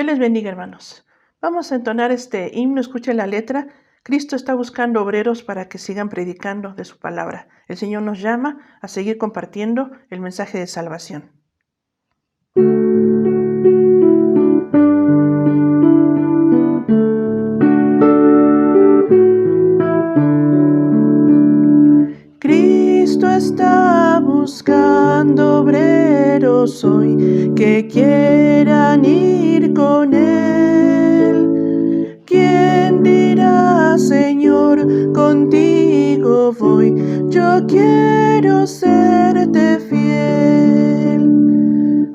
Dios les bendiga, hermanos. Vamos a entonar este himno, escuche la letra. Cristo está buscando obreros para que sigan predicando de su palabra. El Señor nos llama a seguir compartiendo el mensaje de salvación. Cristo está buscando obreros hoy que quieran ir con Él. ¿Quién dirá, Señor, contigo voy? Yo quiero serte fiel.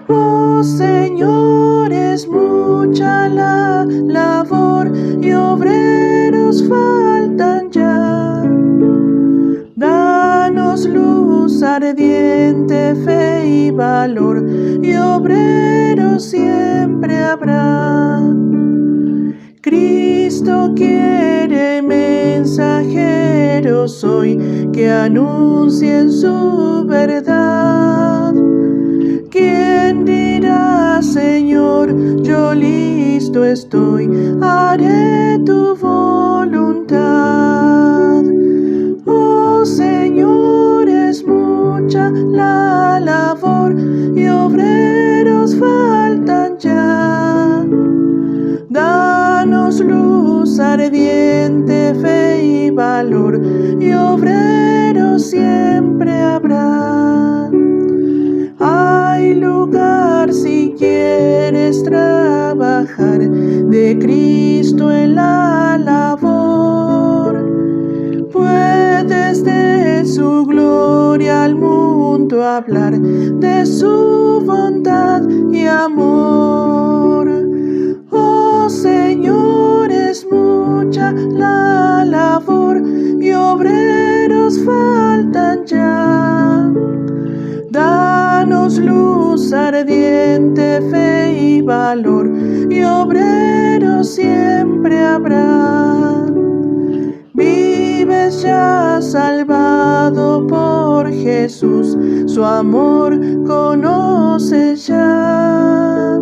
Oh, Señor, es mucha la labor y obreros faltan ya. Danos luz ardiente, fe y valor, y obreros siempre habrá. Cristo quiere mensajeros hoy que anuncien su verdad. ¿Quién dirá, Señor, yo listo estoy, haré tu voluntad? Oh, Señor, es mucha la labor y obreros faltan ya. Danos luz ardiente, fe y valor, y obreros siempre habrá. Hay lugar si quieres trabajar de Cristo en la labor. Puedes de su gloria al mundo hablar, de su bondad y amor. Oh, Señor, es mucha la labor y obreros faltan ya. Danos luz ardiente, fe y valor, y obreros siempre habrá. Vives ya salvado por Jesús, su amor conoces ya.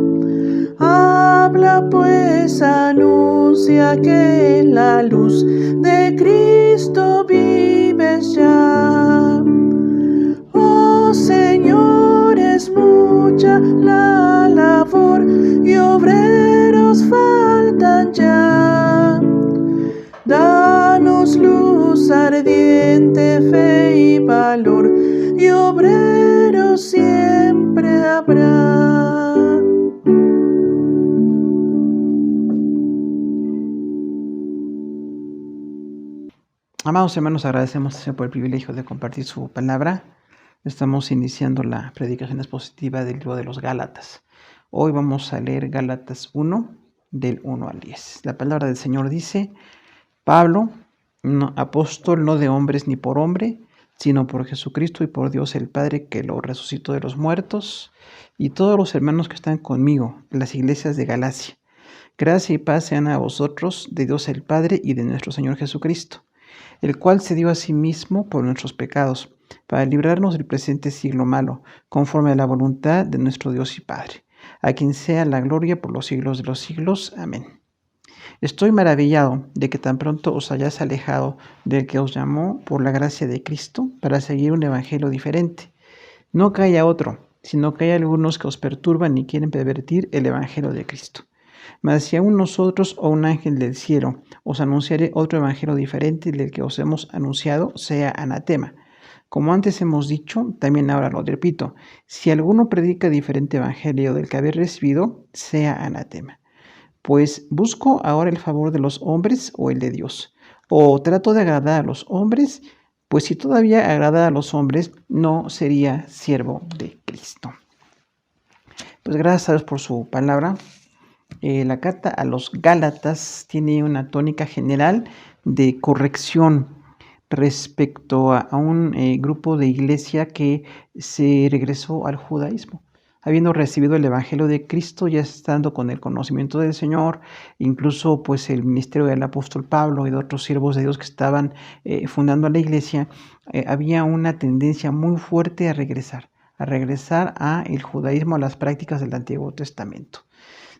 Habla pues, anuncia que en la luz de Cristo vives ya. Oh, Señor, es mucha la labor y obreros faltan ya. Danos luz ardiente, fe y valor, y obreros siempre habrá. Amados hermanos, agradecemos por el privilegio de compartir su palabra. Estamos iniciando la predicación expositiva del libro de los Gálatas. Hoy vamos a leer Gálatas 1, del 1 al 10. La palabra del Señor dice: Pablo, apóstol no de hombres ni por hombre, sino por Jesucristo y por Dios el Padre que lo resucitó de los muertos, y todos los hermanos que están conmigo en las iglesias de Galacia. Gracia y paz sean a vosotros de Dios el Padre y de nuestro Señor Jesucristo, el cual se dio a sí mismo por nuestros pecados, para librarnos del presente siglo malo, conforme a la voluntad de nuestro Dios y Padre, a quien sea la gloria por los siglos de los siglos. Amén. Estoy maravillado de que tan pronto os hayáis alejado del que os llamó por la gracia de Cristo para seguir un evangelio diferente. No que haya otro, sino que hay algunos que os perturban y quieren pervertir el evangelio de Cristo. Mas si aún nosotros o un ángel del cielo os anunciare otro evangelio diferente del que os hemos anunciado, sea anatema. Como antes hemos dicho, también ahora lo repito: si alguno predica diferente evangelio del que habéis recibido, sea anatema. Pues ¿busco ahora el favor de los hombres o el de Dios? ¿O trato de agradar a los hombres? Pues si todavía agrada a los hombres, no sería siervo de Cristo. Pues gracias a Dios por su palabra. La carta a los Gálatas tiene una tónica general de corrección respecto a un grupo de iglesia que se regresó al judaísmo. Habiendo recibido el evangelio de Cristo, ya estando con el conocimiento del Señor, incluso pues el ministerio del apóstol Pablo y de otros siervos de Dios que estaban fundando la iglesia, había una tendencia muy fuerte a regresar a el judaísmo, a las prácticas del Antiguo Testamento.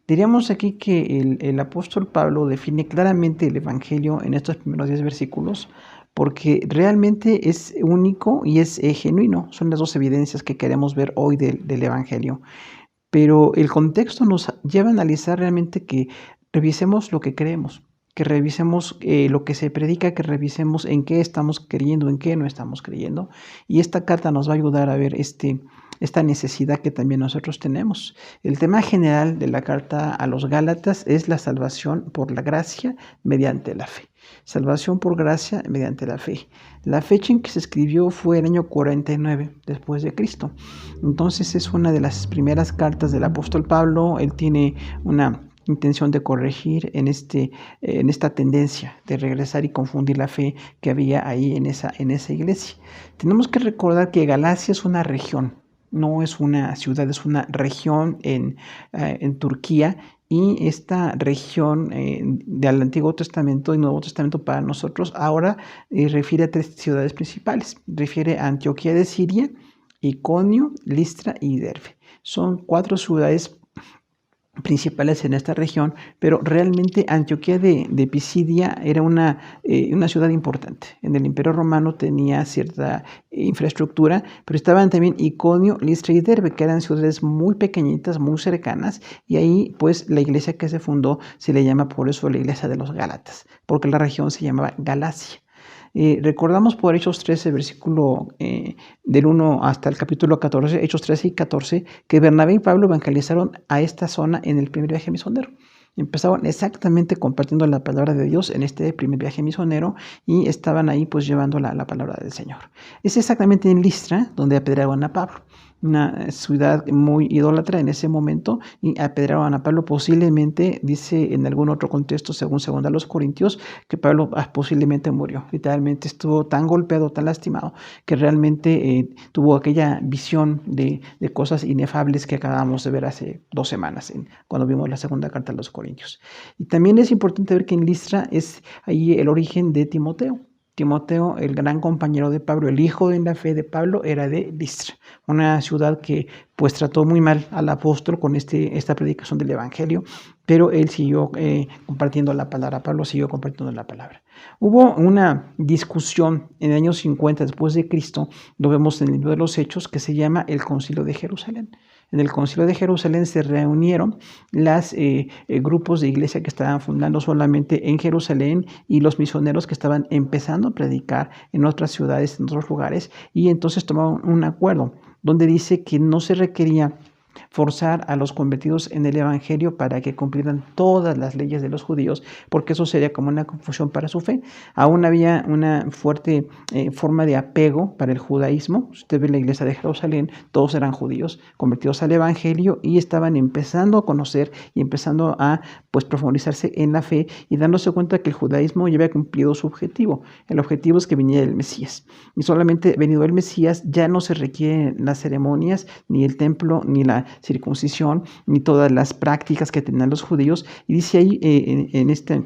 Diríamos aquí que el apóstol Pablo define claramente el Evangelio en estos primeros 10 versículos porque realmente es único y es genuino. Son las dos evidencias que queremos ver hoy del Evangelio. Pero el contexto nos lleva a analizar realmente que revisemos lo que creemos, que revisemos lo que se predica, que revisemos en qué estamos creyendo, en qué no estamos creyendo. Y esta carta nos va a ayudar a ver esta necesidad que también nosotros tenemos. El tema general de la carta a los Gálatas es la salvación por la gracia mediante la fe. Salvación por gracia mediante la fe. La fecha en que se escribió fue el año 49 después de Cristo. Entonces es una de las primeras cartas del apóstol Pablo. Él tiene una intención de corregir en esta tendencia de regresar y confundir la fe que había ahí en esa iglesia. Tenemos que recordar que Galacia es una región, no es una ciudad, es una región en Turquía. Y esta región del Antiguo Testamento y Nuevo Testamento para nosotros ahora refiere a 3 ciudades principales. Refiere a Antioquía de Siria, Iconio, Listra y Derbe. Son 4 ciudades principales en esta región, pero realmente Antioquía de Pisidia era una ciudad importante. En el Imperio Romano tenía cierta infraestructura, pero estaban también Iconio, Listra y Derbe, que eran ciudades muy pequeñitas, muy cercanas, y ahí pues la iglesia que se fundó se le llama por eso la iglesia de los Gálatas, porque la región se llamaba Galacia. Recordamos por Hechos 13, versículo del 1 hasta el capítulo 14, Hechos 13 y 14, que Bernabé y Pablo evangelizaron a esta zona en el primer viaje misionero. Empezaron exactamente compartiendo la palabra de Dios en este primer viaje misionero y estaban ahí pues llevando la palabra del Señor. Es exactamente en Listra donde apedreaban a Pablo, una ciudad muy idólatra en ese momento, y apedreaban a Pablo. Posiblemente, dice en algún otro contexto, según 2 Corintios, que Pablo posiblemente murió. Literalmente estuvo tan golpeado, tan lastimado, que realmente tuvo aquella visión de cosas inefables que acabamos de ver hace 2 semanas, cuando vimos la segunda carta a los Corintios. Y también es importante ver que en Listra es ahí el origen de Timoteo. Timoteo, el gran compañero de Pablo, el hijo en la fe de Pablo, era de Listra, una ciudad que pues trató muy mal al apóstol con esta predicación del Evangelio, pero él siguió compartiendo la palabra, Pablo siguió compartiendo la palabra. Hubo una discusión en el año 50 después de Cristo, lo vemos en el libro de los Hechos, que se llama el Concilio de Jerusalén. En el Concilio de Jerusalén se reunieron los grupos de iglesia que estaban fundando solamente en Jerusalén y los misioneros que estaban empezando a predicar en otras ciudades, en otros lugares, y entonces tomaron un acuerdo donde dice que no se requería forzar a los convertidos en el Evangelio para que cumplieran todas las leyes de los judíos, porque eso sería como una confusión para su fe. Aún había una fuerte forma de apego para el judaísmo. Usted ve la iglesia de Jerusalén, todos eran judíos convertidos al Evangelio y estaban empezando a conocer y empezando a pues profundizarse en la fe y dándose cuenta que el judaísmo ya había cumplido su objetivo. El objetivo es que viniera el Mesías. Y solamente venido el Mesías ya no se requieren las ceremonias, ni el templo, ni la circuncisión, ni todas las prácticas que tenían los judíos. Y dice ahí en este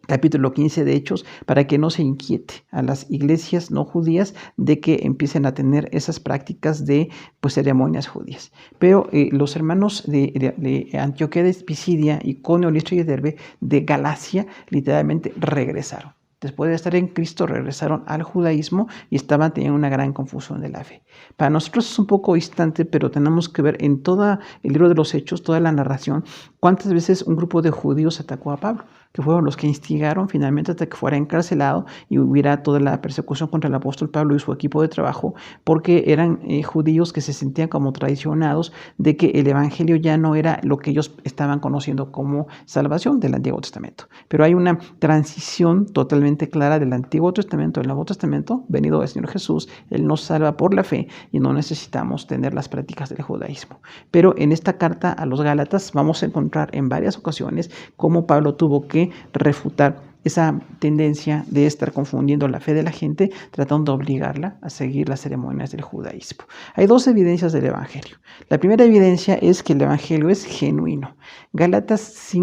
capítulo 15 de Hechos, para que no se inquiete a las iglesias no judías de que empiecen a tener esas prácticas de pues, ceremonias judías. Pero los hermanos de Antioquía de Pisidia, Iconio, Listra y Derbe, de Galacia, literalmente regresaron. Después de estar en Cristo, regresaron al judaísmo y estaban teniendo una gran confusión de la fe. Para nosotros es un poco distante, pero tenemos que ver en todo el libro de los Hechos, toda la narración, cuántas veces un grupo de judíos atacó a Pablo, que fueron los que instigaron finalmente hasta que fuera encarcelado y hubiera toda la persecución contra el apóstol Pablo y su equipo de trabajo, porque eran judíos que se sentían como traicionados de que el evangelio ya no era lo que ellos estaban conociendo como salvación del Antiguo Testamento. Pero hay una transición totalmente clara del Antiguo Testamento al Nuevo Testamento, venido del Señor Jesús. Él nos salva por la fe y no necesitamos tener las prácticas del judaísmo. Pero en esta carta a los Gálatas vamos a encontrar en varias ocasiones cómo Pablo tuvo que refutar esa tendencia de estar confundiendo la fe de la gente, tratando de obligarla a seguir las ceremonias del judaísmo. Hay 2 evidencias del evangelio. La primera evidencia es que el evangelio es genuino. Gálatas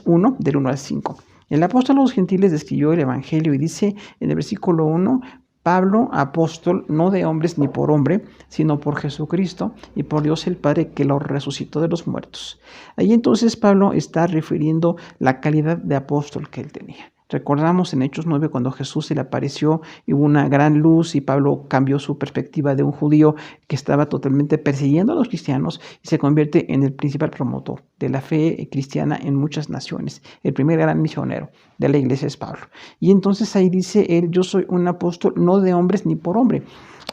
1, del 1 al 5. El apóstol a los gentiles describió el evangelio y dice en el versículo 1, Pablo, apóstol, no de hombres ni por hombre, sino por Jesucristo y por Dios el Padre que lo resucitó de los muertos. Ahí entonces Pablo está refiriendo la calidad de apóstol que él tenía. Recordamos en Hechos 9 cuando Jesús se le apareció y hubo una gran luz y Pablo cambió su perspectiva de un judío que estaba totalmente persiguiendo a los cristianos y se convierte en el principal promotor de la fe cristiana en muchas naciones. El primer gran misionero de la iglesia es Pablo. Y entonces ahí dice él, yo soy un apóstol no de hombres ni por hombre.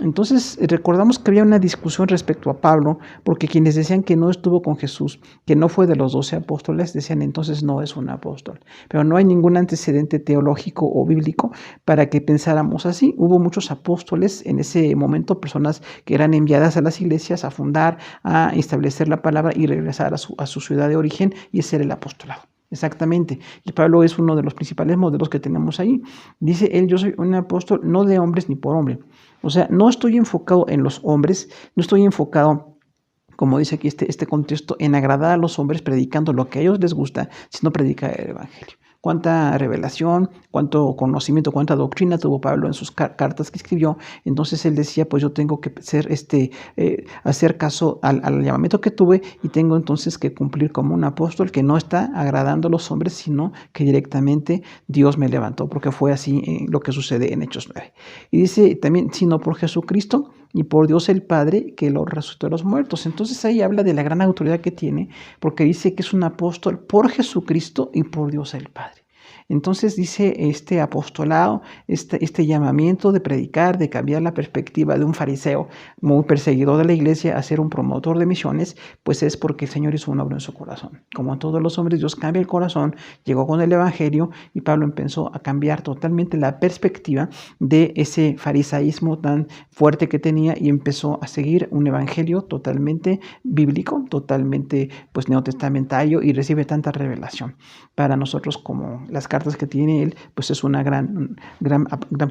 Entonces recordamos que había una discusión respecto a Pablo, porque quienes decían que no estuvo con Jesús, que no fue de los 12 apóstoles, decían entonces no es un apóstol. Pero no hay ningún antecedente teológico o bíblico para que pensáramos así. Hubo muchos apóstoles en ese momento, personas que eran enviadas a las iglesias a fundar, a establecer la palabra y regresar a su ciudad de origen, y ese era el apostolado. Exactamente. Y Pablo es uno de los principales modelos que tenemos ahí. Dice él, yo soy un apóstol no de hombres ni por hombre. O sea, no estoy enfocado en los hombres, no estoy enfocado, como dice aquí este contexto, en agradar a los hombres predicando lo que a ellos les gusta, sino predicar el evangelio. Cuánta revelación, cuánto conocimiento, cuánta doctrina tuvo Pablo en sus cartas que escribió. Entonces él decía, pues yo tengo que hacer caso al llamamiento que tuve y tengo entonces que cumplir como un apóstol que no está agradando a los hombres, sino que directamente Dios me levantó, porque fue así lo que sucede en Hechos 9. Y dice también, sino por Jesucristo y por Dios el Padre que lo resucitó de los muertos. Entonces ahí habla de la gran autoridad que tiene, porque dice que es un apóstol por Jesucristo y por Dios el Padre. Entonces dice este apostolado, este llamamiento de predicar, de cambiar la perspectiva de un fariseo muy perseguidor de la iglesia a ser un promotor de misiones, pues es porque el Señor hizo una obra en su corazón. Como en todos los hombres, Dios cambia el corazón, llegó con el evangelio y Pablo empezó a cambiar totalmente la perspectiva de ese farisaísmo tan fuerte que tenía y empezó a seguir un evangelio totalmente bíblico, totalmente pues neotestamentario, y recibe tanta revelación. Para nosotros, como las cartas que tiene él, pues es una gran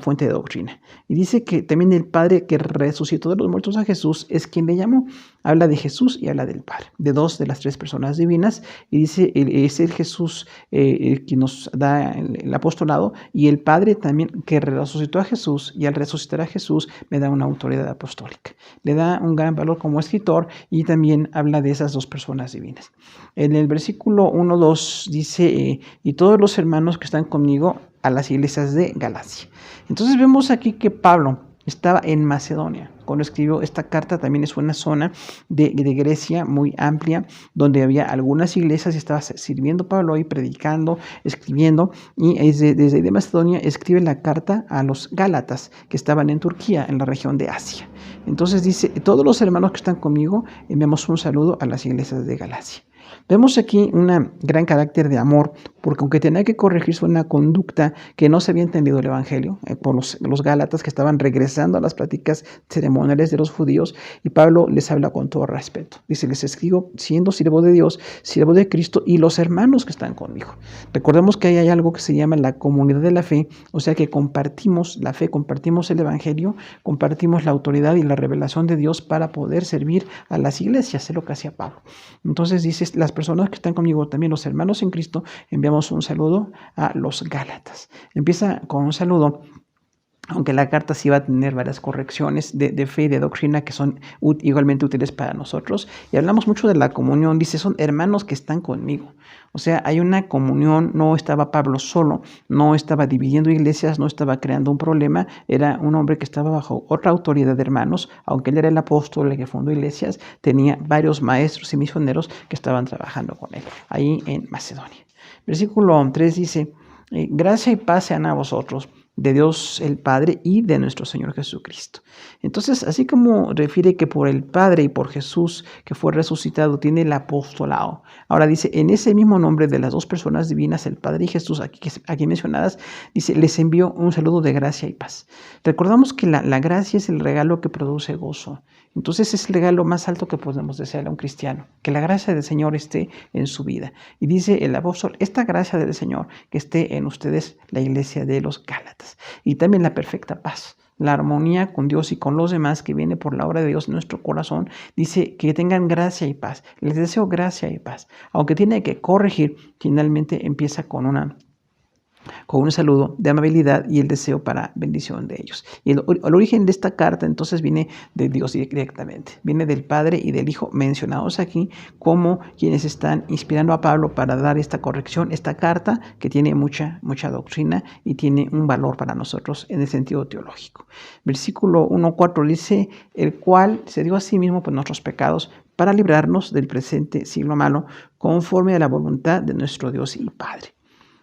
fuente de doctrina. Y dice que también el Padre que resucitó de los muertos a Jesús es quien le llamó. Habla de Jesús y habla del Padre, de dos de las tres personas divinas, y dice, es el Jesús quien nos da el apostolado, y el Padre también que resucitó a Jesús, y al resucitar a Jesús me da una autoridad apostólica. Le da un gran valor como escritor y también habla de esas dos personas divinas. En el versículo 1-2 dice, y todos los hermanos que están conmigo a las iglesias de Galacia. Entonces vemos aquí que Pablo estaba en Macedonia. Cuando escribió esta carta, también es una zona de Grecia muy amplia, donde había algunas iglesias y estaba sirviendo Pablo ahí, predicando, escribiendo, y desde Macedonia escribe la carta a los Gálatas, que estaban en Turquía, en la región de Asia. Entonces dice, todos los hermanos que están conmigo, enviamos un saludo a las iglesias de Galacia. Vemos aquí un gran carácter de amor, porque aunque tenía que corregirse una conducta que no se había entendido el evangelio por los gálatas que estaban regresando a las prácticas ceremoniales de los judíos, y Pablo les habla con todo respeto. Dice, les escribo siendo siervo de Dios, siervo de Cristo y los hermanos que están conmigo. Recordemos que ahí hay algo que se llama la comunidad de la fe, o sea que compartimos la fe, compartimos el evangelio, compartimos la autoridad y la revelación de Dios para poder servir a las iglesias, es lo que hacía Pablo. Entonces dice, las personas que están conmigo, también los hermanos en Cristo, enviamos un saludo a los Gálatas. Empieza con un saludo, aunque la carta sí va a tener varias correcciones de fe y de doctrina que son igualmente útiles para nosotros. Y hablamos mucho de la comunión, dice, son hermanos que están conmigo. O sea, hay una comunión, no estaba Pablo solo, no estaba dividiendo iglesias, no estaba creando un problema, era un hombre que estaba bajo otra autoridad de hermanos, aunque él era el apóstol que fundó iglesias, tenía varios maestros y misioneros que estaban trabajando con él, ahí en Macedonia. Versículo 3 dice, gracia y paz sean a vosotros, de Dios el Padre y de nuestro Señor Jesucristo. Entonces, así como refiere que por el Padre y por Jesús que fue resucitado tiene el apostolado, ahora dice, en ese mismo nombre de las dos personas divinas, el Padre y Jesús, aquí mencionadas, dice, les envío un saludo de gracia y paz. Recordamos que la gracia es el regalo que produce gozo. Entonces es el regalo más alto que podemos desearle a un cristiano, que la gracia del Señor esté en su vida. Y dice el apóstol, esta gracia del Señor que esté en ustedes, la iglesia de los Gálatas. Y también la perfecta paz, la armonía con Dios y con los demás que viene por la obra de Dios en nuestro corazón. Dice que tengan gracia y paz. Les deseo gracia y paz. Aunque tiene que corregir, finalmente empieza con una con un saludo de amabilidad y el deseo para bendición de ellos. Y el origen de esta carta entonces viene de Dios directamente, viene del Padre y del Hijo mencionados aquí como quienes están inspirando a Pablo para dar esta corrección, esta carta que tiene mucha doctrina y tiene un valor para nosotros en el sentido teológico. Versículo 1:4 dice, el cual se dio a sí mismo por nuestros pecados para librarnos del presente siglo malo, conforme a la voluntad de nuestro Dios y Padre.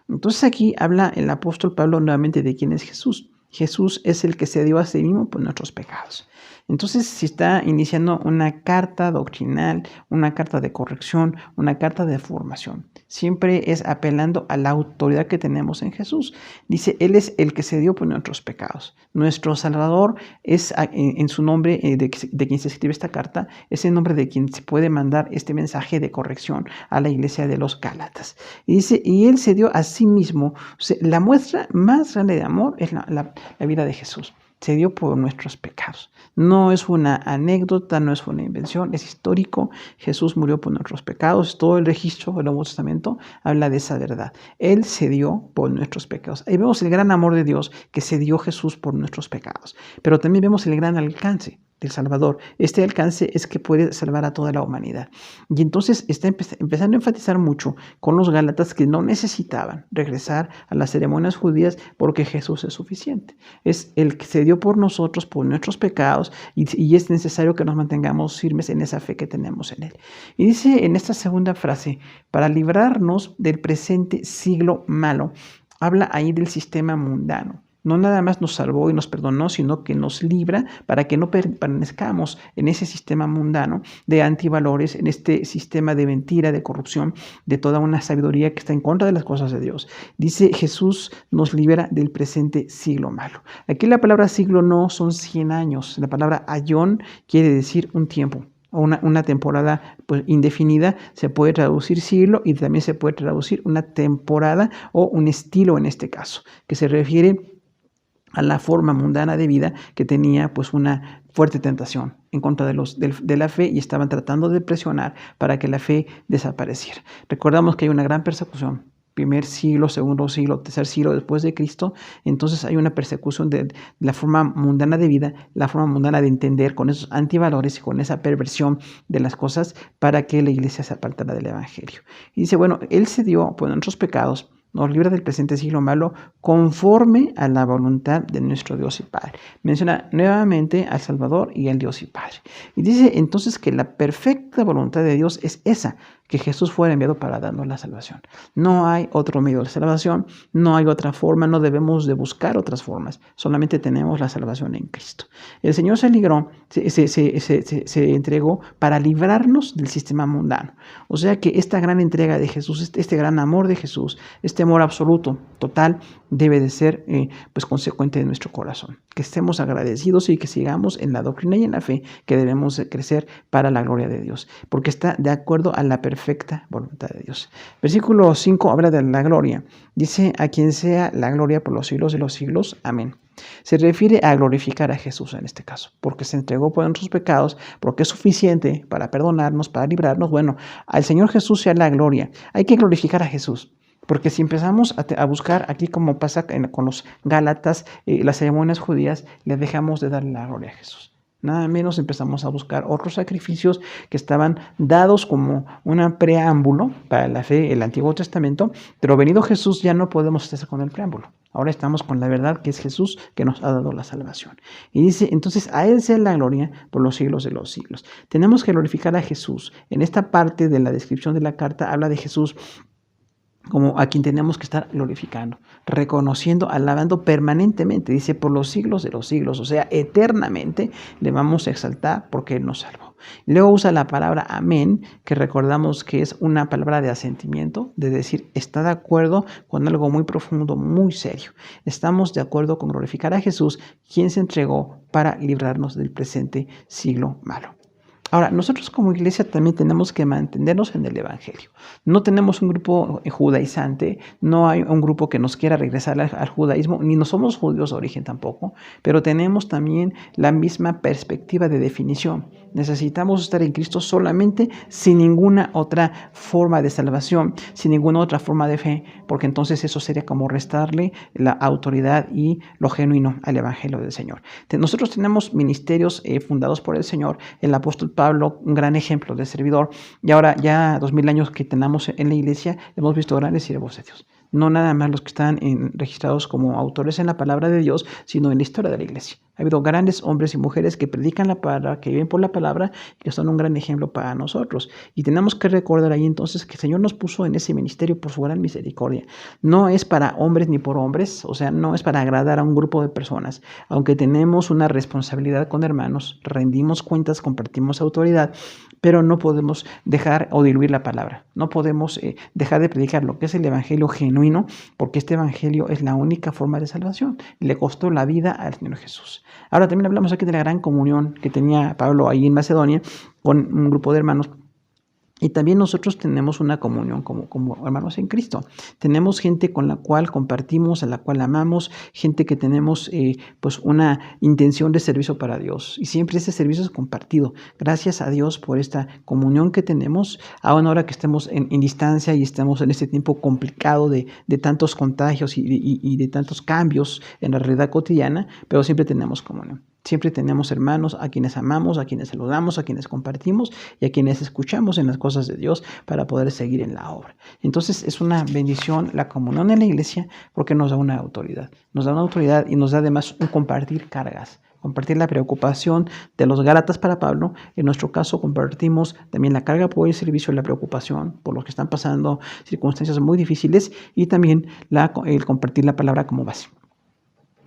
Entonces aquí habla el apóstol Pablo nuevamente de quién es Jesús. Jesús es el que se dio a sí mismo por nuestros pecados. Entonces, si está iniciando una carta doctrinal, una carta de corrección, una carta de formación, siempre es apelando a la autoridad que tenemos en Jesús. Dice, Él es el que se dio por nuestros pecados. Nuestro Salvador es en su nombre de quien se escribe esta carta, es el nombre de quien se puede mandar este mensaje de corrección a la iglesia de los Gálatas. Y dice, y Él se dio a sí mismo. O sea, la muestra más grande de amor es la vida de Jesús. Se dio por nuestros pecados. No es una anécdota, no es una invención, es histórico. Jesús murió por nuestros pecados. Todo el registro del Nuevo Testamento habla de esa verdad. Él se dio por nuestros pecados. Ahí vemos el gran amor de Dios que se dio Jesús por nuestros pecados. Pero también vemos el gran alcance del Salvador. Este alcance es que puede salvar a toda la humanidad. Y entonces está empezando a enfatizar mucho con los Gálatas que no necesitaban regresar a las ceremonias judías porque Jesús es suficiente. Es el que se dio por nosotros, por nuestros pecados, y es necesario que nos mantengamos firmes en esa fe que tenemos en Él. Y dice en esta segunda frase, para librarnos del presente siglo malo, habla ahí del sistema mundano. No nada más nos salvó y nos perdonó, sino que nos libra para que no permanezcamos en ese sistema mundano de antivalores, en este sistema de mentira, de corrupción, de toda una sabiduría que está en contra de las cosas de Dios. Dice, Jesús nos libera del presente siglo malo. Aquí la palabra siglo no son 100 años. La palabra aion quiere decir un tiempo. Una temporada pues, indefinida, se puede traducir siglo y también se puede traducir una temporada o un estilo en este caso, que se refiere a la forma mundana de vida que tenía pues una fuerte tentación en contra de la fe y estaban tratando de presionar para que la fe desapareciera. Recordamos que hay una gran persecución, primer siglo, segundo siglo, tercer siglo después de Cristo. Entonces hay una persecución de la forma mundana de vida, la forma mundana de entender con esos antivalores y con esa perversión de las cosas para que la iglesia se apartara del evangelio. Y dice, bueno, Él se dio por nuestros pecados, nos libra del presente siglo malo conforme a la voluntad de nuestro Dios y Padre. Menciona nuevamente al Salvador y al Dios y Padre. Y dice entonces que la perfecta voluntad de Dios es esa, que Jesús fuera enviado para darnos la salvación. No hay otro medio de salvación, no hay otra forma, no debemos de buscar otras formas, solamente tenemos la salvación en Cristo. El Señor se libró, se entregó para librarnos del sistema mundano. O sea que esta gran entrega de Jesús, este gran amor de Jesús, este amor absoluto, total, debe de ser pues consecuente de nuestro corazón. Que estemos agradecidos y que sigamos en la doctrina y en la fe que debemos de crecer para la gloria de Dios, porque está de acuerdo a la perfecta voluntad de Dios. Versículo 5 habla de la gloria. Dice, a quien sea la gloria por los siglos de los siglos. Amén. Se refiere a glorificar a Jesús en este caso, porque se entregó por nuestros pecados, porque es suficiente para perdonarnos, para librarnos. Bueno, al Señor Jesús sea la gloria. Hay que glorificar a Jesús. Porque si empezamos a buscar aquí como pasa con los Gálatas, las ceremonias judías, le dejamos de darle la gloria a Jesús. Nada menos empezamos a buscar otros sacrificios que estaban dados como un preámbulo para la fe, el Antiguo Testamento, pero venido Jesús ya no podemos estar con el preámbulo. Ahora estamos con la verdad que es Jesús que nos ha dado la salvación. Y dice, entonces a Él sea la gloria por los siglos de los siglos. Tenemos que glorificar a Jesús. En esta parte de la descripción de la carta habla de Jesús como a quien tenemos que estar glorificando, reconociendo, alabando permanentemente. Dice, por los siglos de los siglos, o sea, eternamente le vamos a exaltar porque Él nos salvó. Luego usa la palabra amén, que recordamos que es una palabra de asentimiento, de decir, está de acuerdo con algo muy profundo, muy serio. Estamos de acuerdo con glorificar a Jesús, quien se entregó para librarnos del presente siglo malo. Ahora, nosotros como iglesia también tenemos que mantenernos en el evangelio. No tenemos un grupo judaizante, no hay un grupo que nos quiera regresar al judaísmo, ni no somos judíos de origen tampoco, pero tenemos también la misma perspectiva de definición. Necesitamos estar en Cristo solamente, sin ninguna otra forma de salvación, sin ninguna otra forma de fe, porque entonces eso sería como restarle la autoridad y lo genuino al Evangelio del Señor. Nosotros tenemos ministerios fundados por el Señor. El apóstol Pablo, un gran ejemplo de servidor, y ahora ya 2000 años que tenemos en la iglesia, hemos visto grandes siervos de Dios. No nada más los que están registrados como autores en la palabra de Dios, sino en la historia de la iglesia. Ha habido grandes hombres y mujeres que predican la palabra, que viven por la palabra, que son un gran ejemplo para nosotros. Y tenemos que recordar ahí entonces que el Señor nos puso en ese ministerio por su gran misericordia. No es para hombres ni por hombres, o sea, no es para agradar a un grupo de personas. Aunque tenemos una responsabilidad con hermanos, rendimos cuentas, compartimos autoridad, pero no podemos dejar o diluir la palabra. No podemos dejar de predicar lo que es el evangelio genuino, porque este evangelio es la única forma de salvación. Le costó la vida al Señor Jesús. Ahora también hablamos aquí de la gran comunión que tenía Pablo ahí en Macedonia con un grupo de hermanos. Y también nosotros tenemos una comunión como hermanos en Cristo. Tenemos gente con la cual compartimos, a la cual amamos, gente que tenemos pues una intención de servicio para Dios. Y siempre ese servicio es compartido. Gracias a Dios por esta comunión que tenemos, aún ahora que estemos en distancia y estamos en este tiempo complicado de tantos contagios y de tantos cambios en la realidad cotidiana, pero siempre tenemos comunión. Siempre tenemos hermanos a quienes amamos, a quienes saludamos, a quienes compartimos y a quienes escuchamos en las cosas de Dios para poder seguir en la obra. Entonces es una bendición la comunión en la iglesia porque nos da una autoridad. Nos da una autoridad y nos da además un compartir cargas. Compartir la preocupación de los Gálatas para Pablo. En nuestro caso compartimos también la carga por el servicio y la preocupación por los que están pasando circunstancias muy difíciles y también el compartir la palabra como base.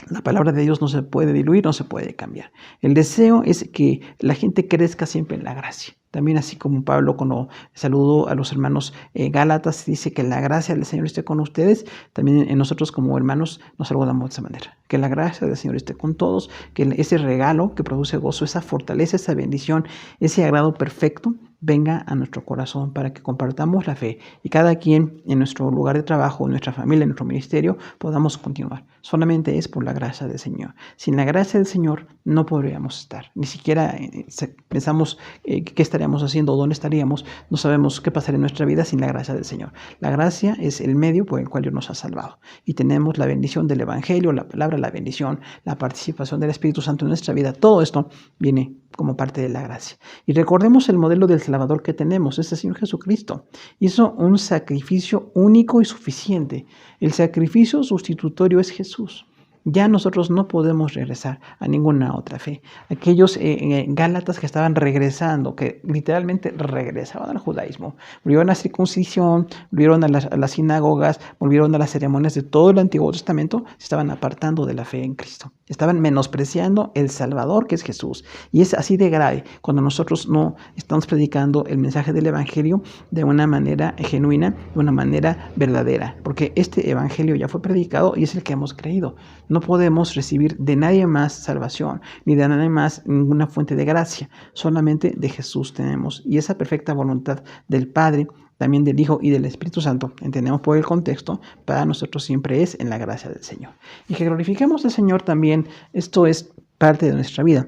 La palabra de Dios no se puede diluir, no se puede cambiar. El deseo es que la gente crezca siempre en la gracia. También así como Pablo cuando saludó a los hermanos Gálatas, dice que la gracia del Señor esté con ustedes, también en nosotros como hermanos nos saludamos de esa manera. Que la gracia del Señor esté con todos, que ese regalo que produce gozo, esa fortaleza, esa bendición, ese agrado perfecto, venga a nuestro corazón para que compartamos la fe y cada quien en nuestro lugar de trabajo, en nuestra familia, en nuestro ministerio, podamos continuar. Solamente es por la gracia del Señor. Sin la gracia del Señor no podríamos estar. Ni siquiera pensamos qué estaríamos haciendo o dónde estaríamos. No sabemos qué pasaría en nuestra vida sin la gracia del Señor. La gracia es el medio por el cual Dios nos ha salvado. Y tenemos la bendición del Evangelio, la palabra, la bendición, la participación del Espíritu Santo en nuestra vida. Todo esto viene como parte de la gracia. Y recordemos el modelo del Salvador que tenemos, es el Señor Jesucristo. Hizo un sacrificio único y suficiente. El sacrificio sustitutorio es Jesús. Ya nosotros no podemos regresar a ninguna otra fe. Aquellos gálatas que estaban regresando, que literalmente regresaban al judaísmo, volvieron a la circuncisión, volvieron a las sinagogas, volvieron a las ceremonias de todo el Antiguo Testamento, se estaban apartando de la fe en Cristo. Estaban menospreciando el Salvador que es Jesús. Y es así de grave cuando nosotros no estamos predicando el mensaje del Evangelio de una manera genuina, de una manera verdadera. Porque este Evangelio ya fue predicado y es el que hemos creído. No podemos recibir de nadie más salvación, ni de nadie más ninguna fuente de gracia. Solamente de Jesús tenemos. Y esa perfecta voluntad del Padre, también del Hijo y del Espíritu Santo, entendemos por el contexto, para nosotros siempre es en la gracia del Señor. Y que glorifiquemos al Señor también, esto es parte de nuestra vida.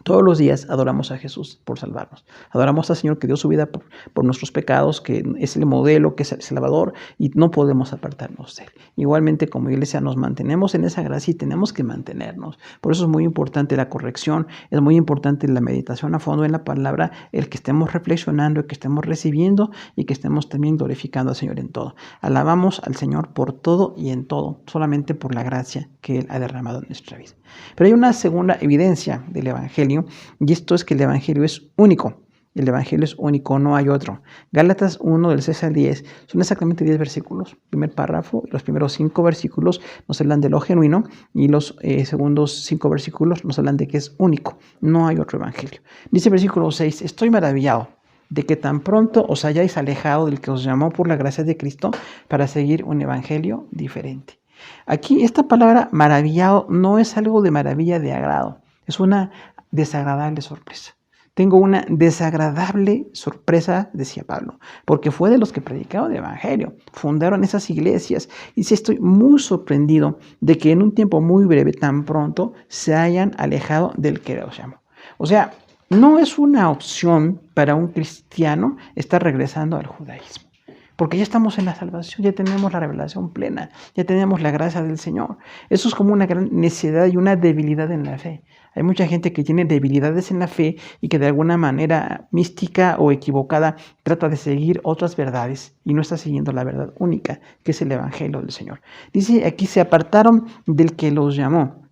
Todos los días adoramos a Jesús por salvarnos. Adoramos al Señor que dio su vida por nuestros pecados, que es el modelo, que es el Salvador, y no podemos apartarnos de Él. Igualmente, como iglesia, nos mantenemos en esa gracia y tenemos que mantenernos. Por eso es muy importante la corrección, es muy importante la meditación a fondo en la palabra, el que estemos reflexionando, el que estemos recibiendo y que estemos también glorificando al Señor en todo. Alabamos al Señor por todo y en todo, solamente por la gracia que Él ha derramado en nuestra vida. Pero hay una segunda evidencia del Evangelio, y esto es que el Evangelio es único. El Evangelio es único, no hay otro. Gálatas 1, del 6 al 10, son exactamente 10 versículos. Primer párrafo, los primeros 5 versículos nos hablan de lo genuino y los segundos 5 versículos nos hablan de que es único. No hay otro Evangelio. Dice versículo 6, estoy maravillado de que tan pronto os hayáis alejado del que os llamó por la gracia de Cristo para seguir un Evangelio diferente. Aquí esta palabra maravillado no es algo de maravilla de agrado, es una desagradable sorpresa. Tengo una desagradable sorpresa, decía Pablo, porque fue de los que predicaron el Evangelio, fundaron esas iglesias. Y sí, estoy muy sorprendido de que en un tiempo muy breve, tan pronto, se hayan alejado del que los llamó. O sea, no es una opción para un cristiano estar regresando al judaísmo. Porque ya estamos en la salvación, ya tenemos la revelación plena, ya tenemos la gracia del Señor. Eso es como una gran necesidad y una debilidad en la fe. Hay mucha gente que tiene debilidades en la fe y que de alguna manera mística o equivocada trata de seguir otras verdades y no está siguiendo la verdad única, que es el Evangelio del Señor. Dice aquí, se apartaron del que los llamó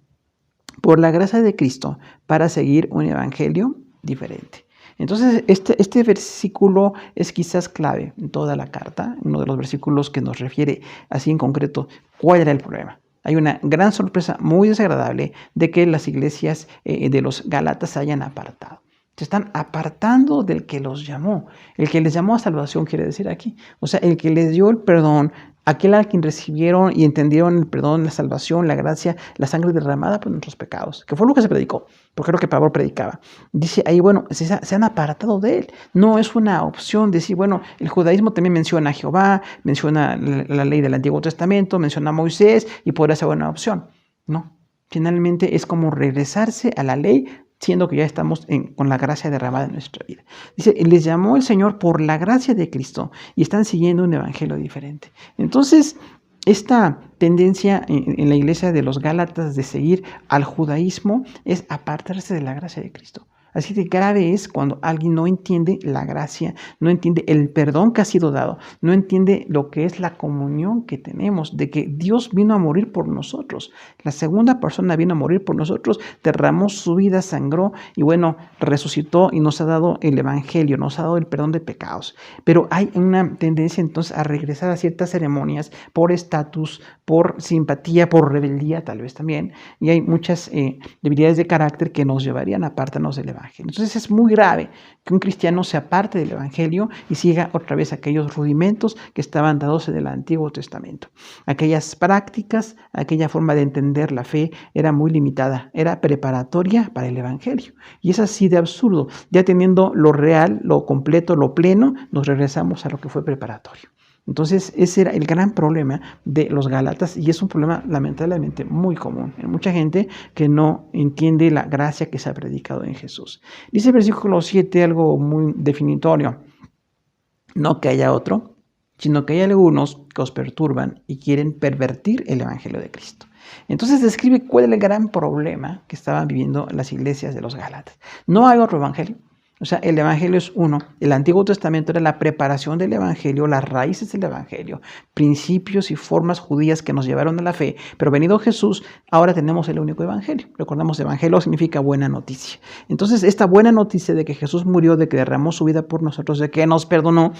por la gracia de Cristo para seguir un evangelio diferente. Entonces, este versículo es quizás clave en toda la carta, uno de los versículos que nos refiere así en concreto cuál era el problema. Hay una gran sorpresa muy desagradable de que las iglesias de los Gálatas se hayan apartado. Se están apartando del que los llamó. El que les llamó a salvación quiere decir aquí. O sea, el que les dio el perdón, aquel a quien recibieron y entendieron el perdón, la salvación, la gracia, la sangre derramada por nuestros pecados, que fue lo que se predicó, porque es lo que Pablo predicaba. Dice ahí, bueno, se han apartado de él. No es una opción decir, bueno, el judaísmo también menciona a Jehová, menciona la ley del Antiguo Testamento, menciona a Moisés y podría ser una opción. No, finalmente es como regresarse a la ley, siendo que ya estamos con la gracia derramada en nuestra vida. Dice, les llamó el Señor por la gracia de Cristo y están siguiendo un evangelio diferente. Entonces, esta tendencia en la iglesia de los Gálatas de seguir al judaísmo es apartarse de la gracia de Cristo. Así de grave es cuando alguien no entiende la gracia, no entiende el perdón que ha sido dado, no entiende lo que es la comunión que tenemos, de que Dios vino a morir por nosotros. La segunda persona vino a morir por nosotros, derramó su vida, sangró y bueno, resucitó y nos ha dado el evangelio, nos ha dado el perdón de pecados. Pero hay una tendencia entonces a regresar a ciertas ceremonias por estatus, por simpatía, por rebeldía tal vez también. Y hay muchas debilidades de carácter que nos llevarían a apartarnos del evangelio. Entonces es muy grave que un cristiano se aparte del evangelio y siga otra vez aquellos rudimentos que estaban dados en el Antiguo Testamento. Aquellas prácticas, aquella forma de entender la fe era muy limitada, era preparatoria para el evangelio. Y es así de absurdo. Ya teniendo lo real, lo completo, lo pleno, nos regresamos a lo que fue preparatorio. Entonces ese era el gran problema de los Gálatas y es un problema lamentablemente muy común en mucha gente que no entiende la gracia que se ha predicado en Jesús. Dice el versículo 7 algo muy definitorio: no que haya otro, sino que hay algunos que os perturban y quieren pervertir el evangelio de Cristo. Entonces describe cuál es el gran problema que estaban viviendo las iglesias de los Gálatas. No hay otro evangelio. O sea, el evangelio es uno. El Antiguo Testamento era la preparación del evangelio, las raíces del evangelio, principios y formas judías que nos llevaron a la fe. Pero venido Jesús, ahora tenemos el único evangelio. Recordamos, evangelio significa buena noticia. Entonces, esta buena noticia de que Jesús murió, de que derramó su vida por nosotros, de que nos perdonó,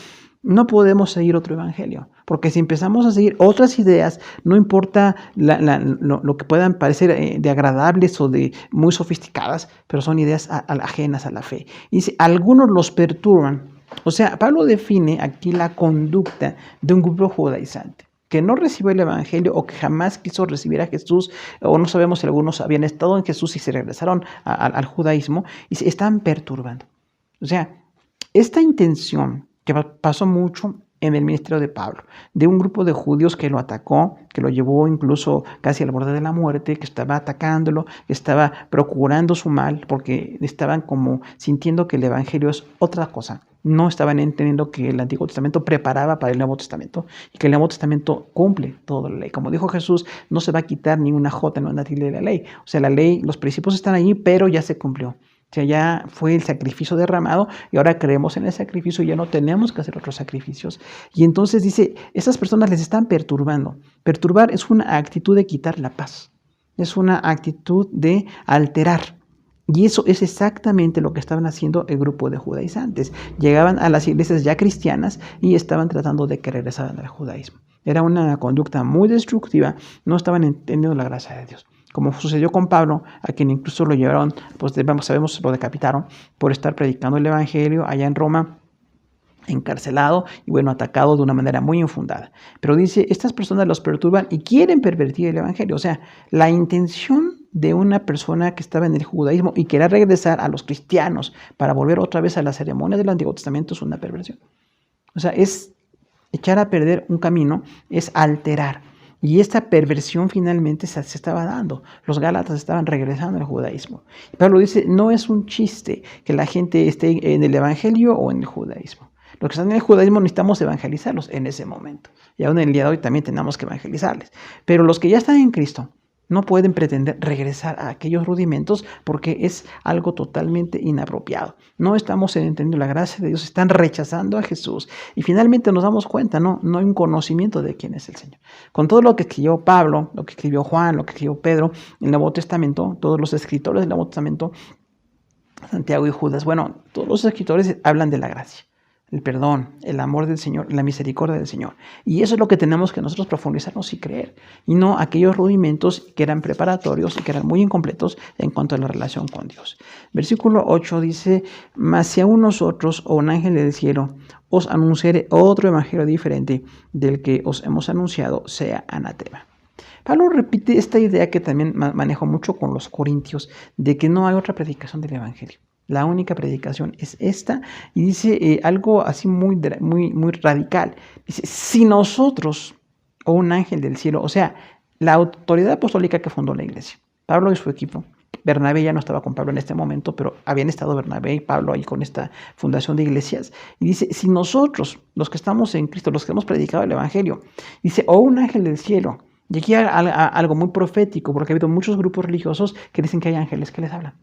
no podemos seguir otro evangelio, porque si empezamos a seguir otras ideas, no importa lo que puedan parecer de agradables o de muy sofisticadas, pero son ideas ajenas a la fe. Y dice, algunos los perturban. O sea, Pablo define aquí la conducta de un grupo judaizante que no recibió el evangelio o que jamás quiso recibir a Jesús, o no sabemos si algunos habían estado en Jesús y se regresaron al judaísmo, y se están perturbando. O sea, esta intención que pasó mucho en el ministerio de Pablo, de un grupo de judíos que lo atacó, que lo llevó incluso casi al borde de la muerte, que estaba atacándolo, que estaba procurando su mal, porque estaban como sintiendo que el evangelio es otra cosa. No estaban entendiendo que el Antiguo Testamento preparaba para el Nuevo Testamento y que el Nuevo Testamento cumple toda la ley. Como dijo Jesús, no se va a quitar ni una jota en una tilde de la ley. O sea, la ley, los principios están ahí, pero ya se cumplió. O sea, ya fue el sacrificio derramado y ahora creemos en el sacrificio y ya no tenemos que hacer otros sacrificios. Y entonces dice, esas personas les están perturbando. Perturbar es una actitud de quitar la paz. Es una actitud de alterar. Y eso es exactamente lo que estaban haciendo el grupo de judaizantes. Llegaban a las iglesias ya cristianas y estaban tratando de que regresaran al judaísmo. Era una conducta muy destructiva, no estaban entendiendo la gracia de Dios. Como sucedió con Pablo, a quien incluso lo llevaron, pues sabemos, lo decapitaron por estar predicando el evangelio allá en Roma, encarcelado y bueno, atacado de una manera muy infundada. Pero dice, estas personas los perturban y quieren pervertir el evangelio. O sea, la intención de una persona que estaba en el judaísmo y quiera regresar a los cristianos para volver otra vez a las ceremonias del Antiguo Testamento es una perversión. O sea, es echar a perder un camino, es alterar. Y esta perversión finalmente se estaba dando. Los gálatas estaban regresando al judaísmo. Pablo dice, no es un chiste que la gente esté en el evangelio o en el judaísmo. Los que están en el judaísmo necesitamos evangelizarlos en ese momento. Y aún en el día de hoy también tenemos que evangelizarles. Pero los que ya están en Cristo no pueden pretender regresar a aquellos rudimentos porque es algo totalmente inapropiado. No estamos entendiendo la gracia de Dios, están rechazando a Jesús. Y finalmente nos damos cuenta, no hay un conocimiento de quién es el Señor. Con todo lo que escribió Pablo, lo que escribió Juan, lo que escribió Pedro en el Nuevo Testamento, todos los escritores del Nuevo Testamento, Santiago y Judas, bueno, todos los escritores hablan de la gracia, el perdón, el amor del Señor, la misericordia del Señor. Y eso es lo que tenemos que nosotros profundizarnos y creer. Y no aquellos rudimentos que eran preparatorios y que eran muy incompletos en cuanto a la relación con Dios. Versículo 8 dice, mas si aún nosotros o un ángel del cielo os anunciare otro evangelio diferente del que os hemos anunciado, sea anatema. Pablo repite esta idea que también manejo mucho con los corintios, de que no hay otra predicación del evangelio. La única predicación es esta, y dice algo así muy radical. Dice, si nosotros o un ángel del cielo, o sea, la autoridad apostólica que fundó la iglesia, Pablo y su equipo, Bernabé ya no estaba con Pablo en este momento, pero habían estado Bernabé y Pablo ahí con esta fundación de iglesias, y dice, si nosotros, los que estamos en Cristo, los que hemos predicado el evangelio, dice, o un ángel del cielo, y aquí hay algo muy profético, porque ha habido muchos grupos religiosos que dicen que hay ángeles que les hablan.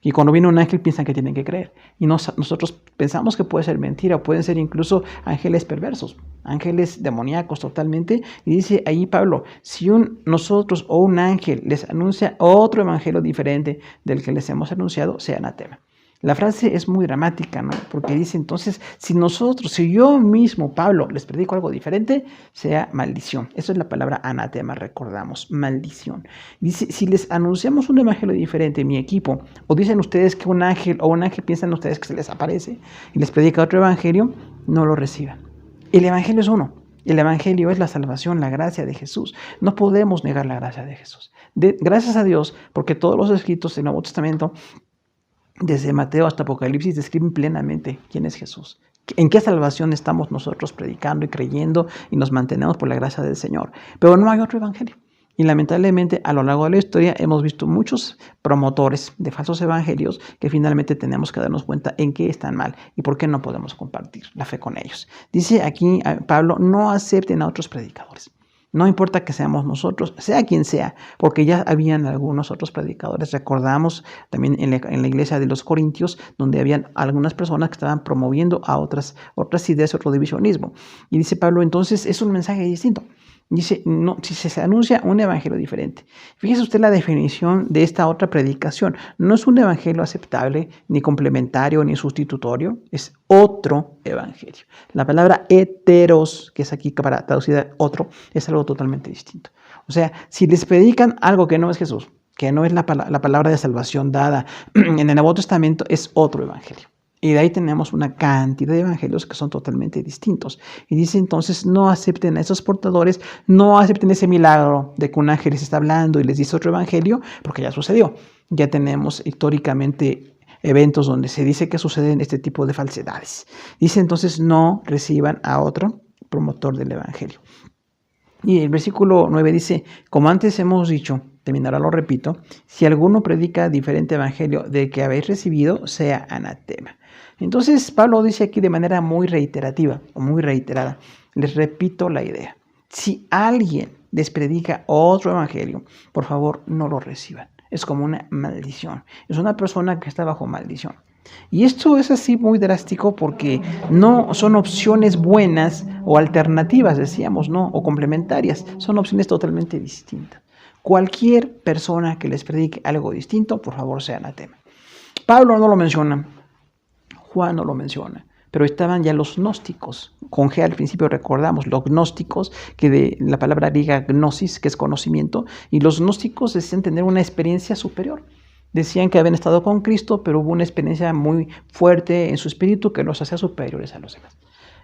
Y cuando viene un ángel piensan que tienen que creer. Y nosotros pensamos que puede ser mentira, o pueden ser incluso ángeles perversos, ángeles demoníacos totalmente. Y dice ahí Pablo, si nosotros o un ángel les anuncia otro evangelio diferente del que les hemos anunciado, sea anatema. La frase es muy dramática, ¿no? Porque dice entonces, si yo mismo, Pablo, les predico algo diferente, sea maldición. Esa es la palabra anatema, recordamos, maldición. Dice, si les anunciamos un evangelio diferente, mi equipo, o dicen ustedes que un ángel piensan ustedes que se les aparece y les predica otro evangelio, no lo reciban. El evangelio es uno. El evangelio es la salvación, la gracia de Jesús. No podemos negar la gracia de Jesús. Gracias a Dios, porque todos los escritos del Nuevo Testamento, desde Mateo hasta Apocalipsis, describen plenamente quién es Jesús. ¿En qué salvación estamos nosotros predicando y creyendo y nos mantenemos por la gracia del Señor? Pero no hay otro evangelio. Y lamentablemente a lo largo de la historia hemos visto muchos promotores de falsos evangelios que finalmente tenemos que darnos cuenta en qué están mal y por qué no podemos compartir la fe con ellos. Dice aquí Pablo, no acepten a otros predicadores. No importa que seamos nosotros, sea quien sea, porque ya habían algunos otros predicadores. Recordamos también en la iglesia de los Corintios, donde habían algunas personas que estaban promoviendo a otras ideas, otro divisionismo. Y dice Pablo, entonces es un mensaje distinto. Dice, no, si se anuncia un evangelio diferente. Fíjese usted la definición de esta otra predicación. No es un evangelio aceptable, ni complementario, ni sustitutorio. Es otro evangelio. La palabra heteros, que es aquí para traducida otro, es algo totalmente distinto. O sea, si les predican algo que no es Jesús, que no es la palabra de salvación dada en el Nuevo Testamento, es otro evangelio. Y de ahí tenemos una cantidad de evangelios que son totalmente distintos. Y dice entonces, no acepten a esos portadores, no acepten ese milagro de que un ángel les está hablando y les dice otro evangelio, porque ya sucedió. Ya tenemos históricamente eventos donde se dice que suceden este tipo de falsedades. Dice entonces, no reciban a otro promotor del evangelio. Y el versículo 9 dice, como antes hemos dicho, también ahora lo repito, si alguno predica diferente evangelio del que habéis recibido, sea anatema. Entonces Pablo dice aquí de manera muy reiterativa o muy reiterada, les repito la idea, si alguien les predica otro evangelio, por favor no lo reciban, es como una maldición, es una persona que está bajo maldición. Y esto es así muy drástico porque no son opciones buenas o alternativas, decíamos, ¿no? O complementarias, son opciones totalmente distintas. Cualquier persona que les predique algo distinto, por favor, sea anatema. Pablo no lo menciona, Juan no lo menciona, pero estaban ya los gnósticos. Con G al principio recordamos, los gnósticos, que de la palabra griega gnosis, que es conocimiento, y los gnósticos decían tener una experiencia superior. Decían que habían estado con Cristo, pero hubo una experiencia muy fuerte en su espíritu que los hacía superiores a los demás.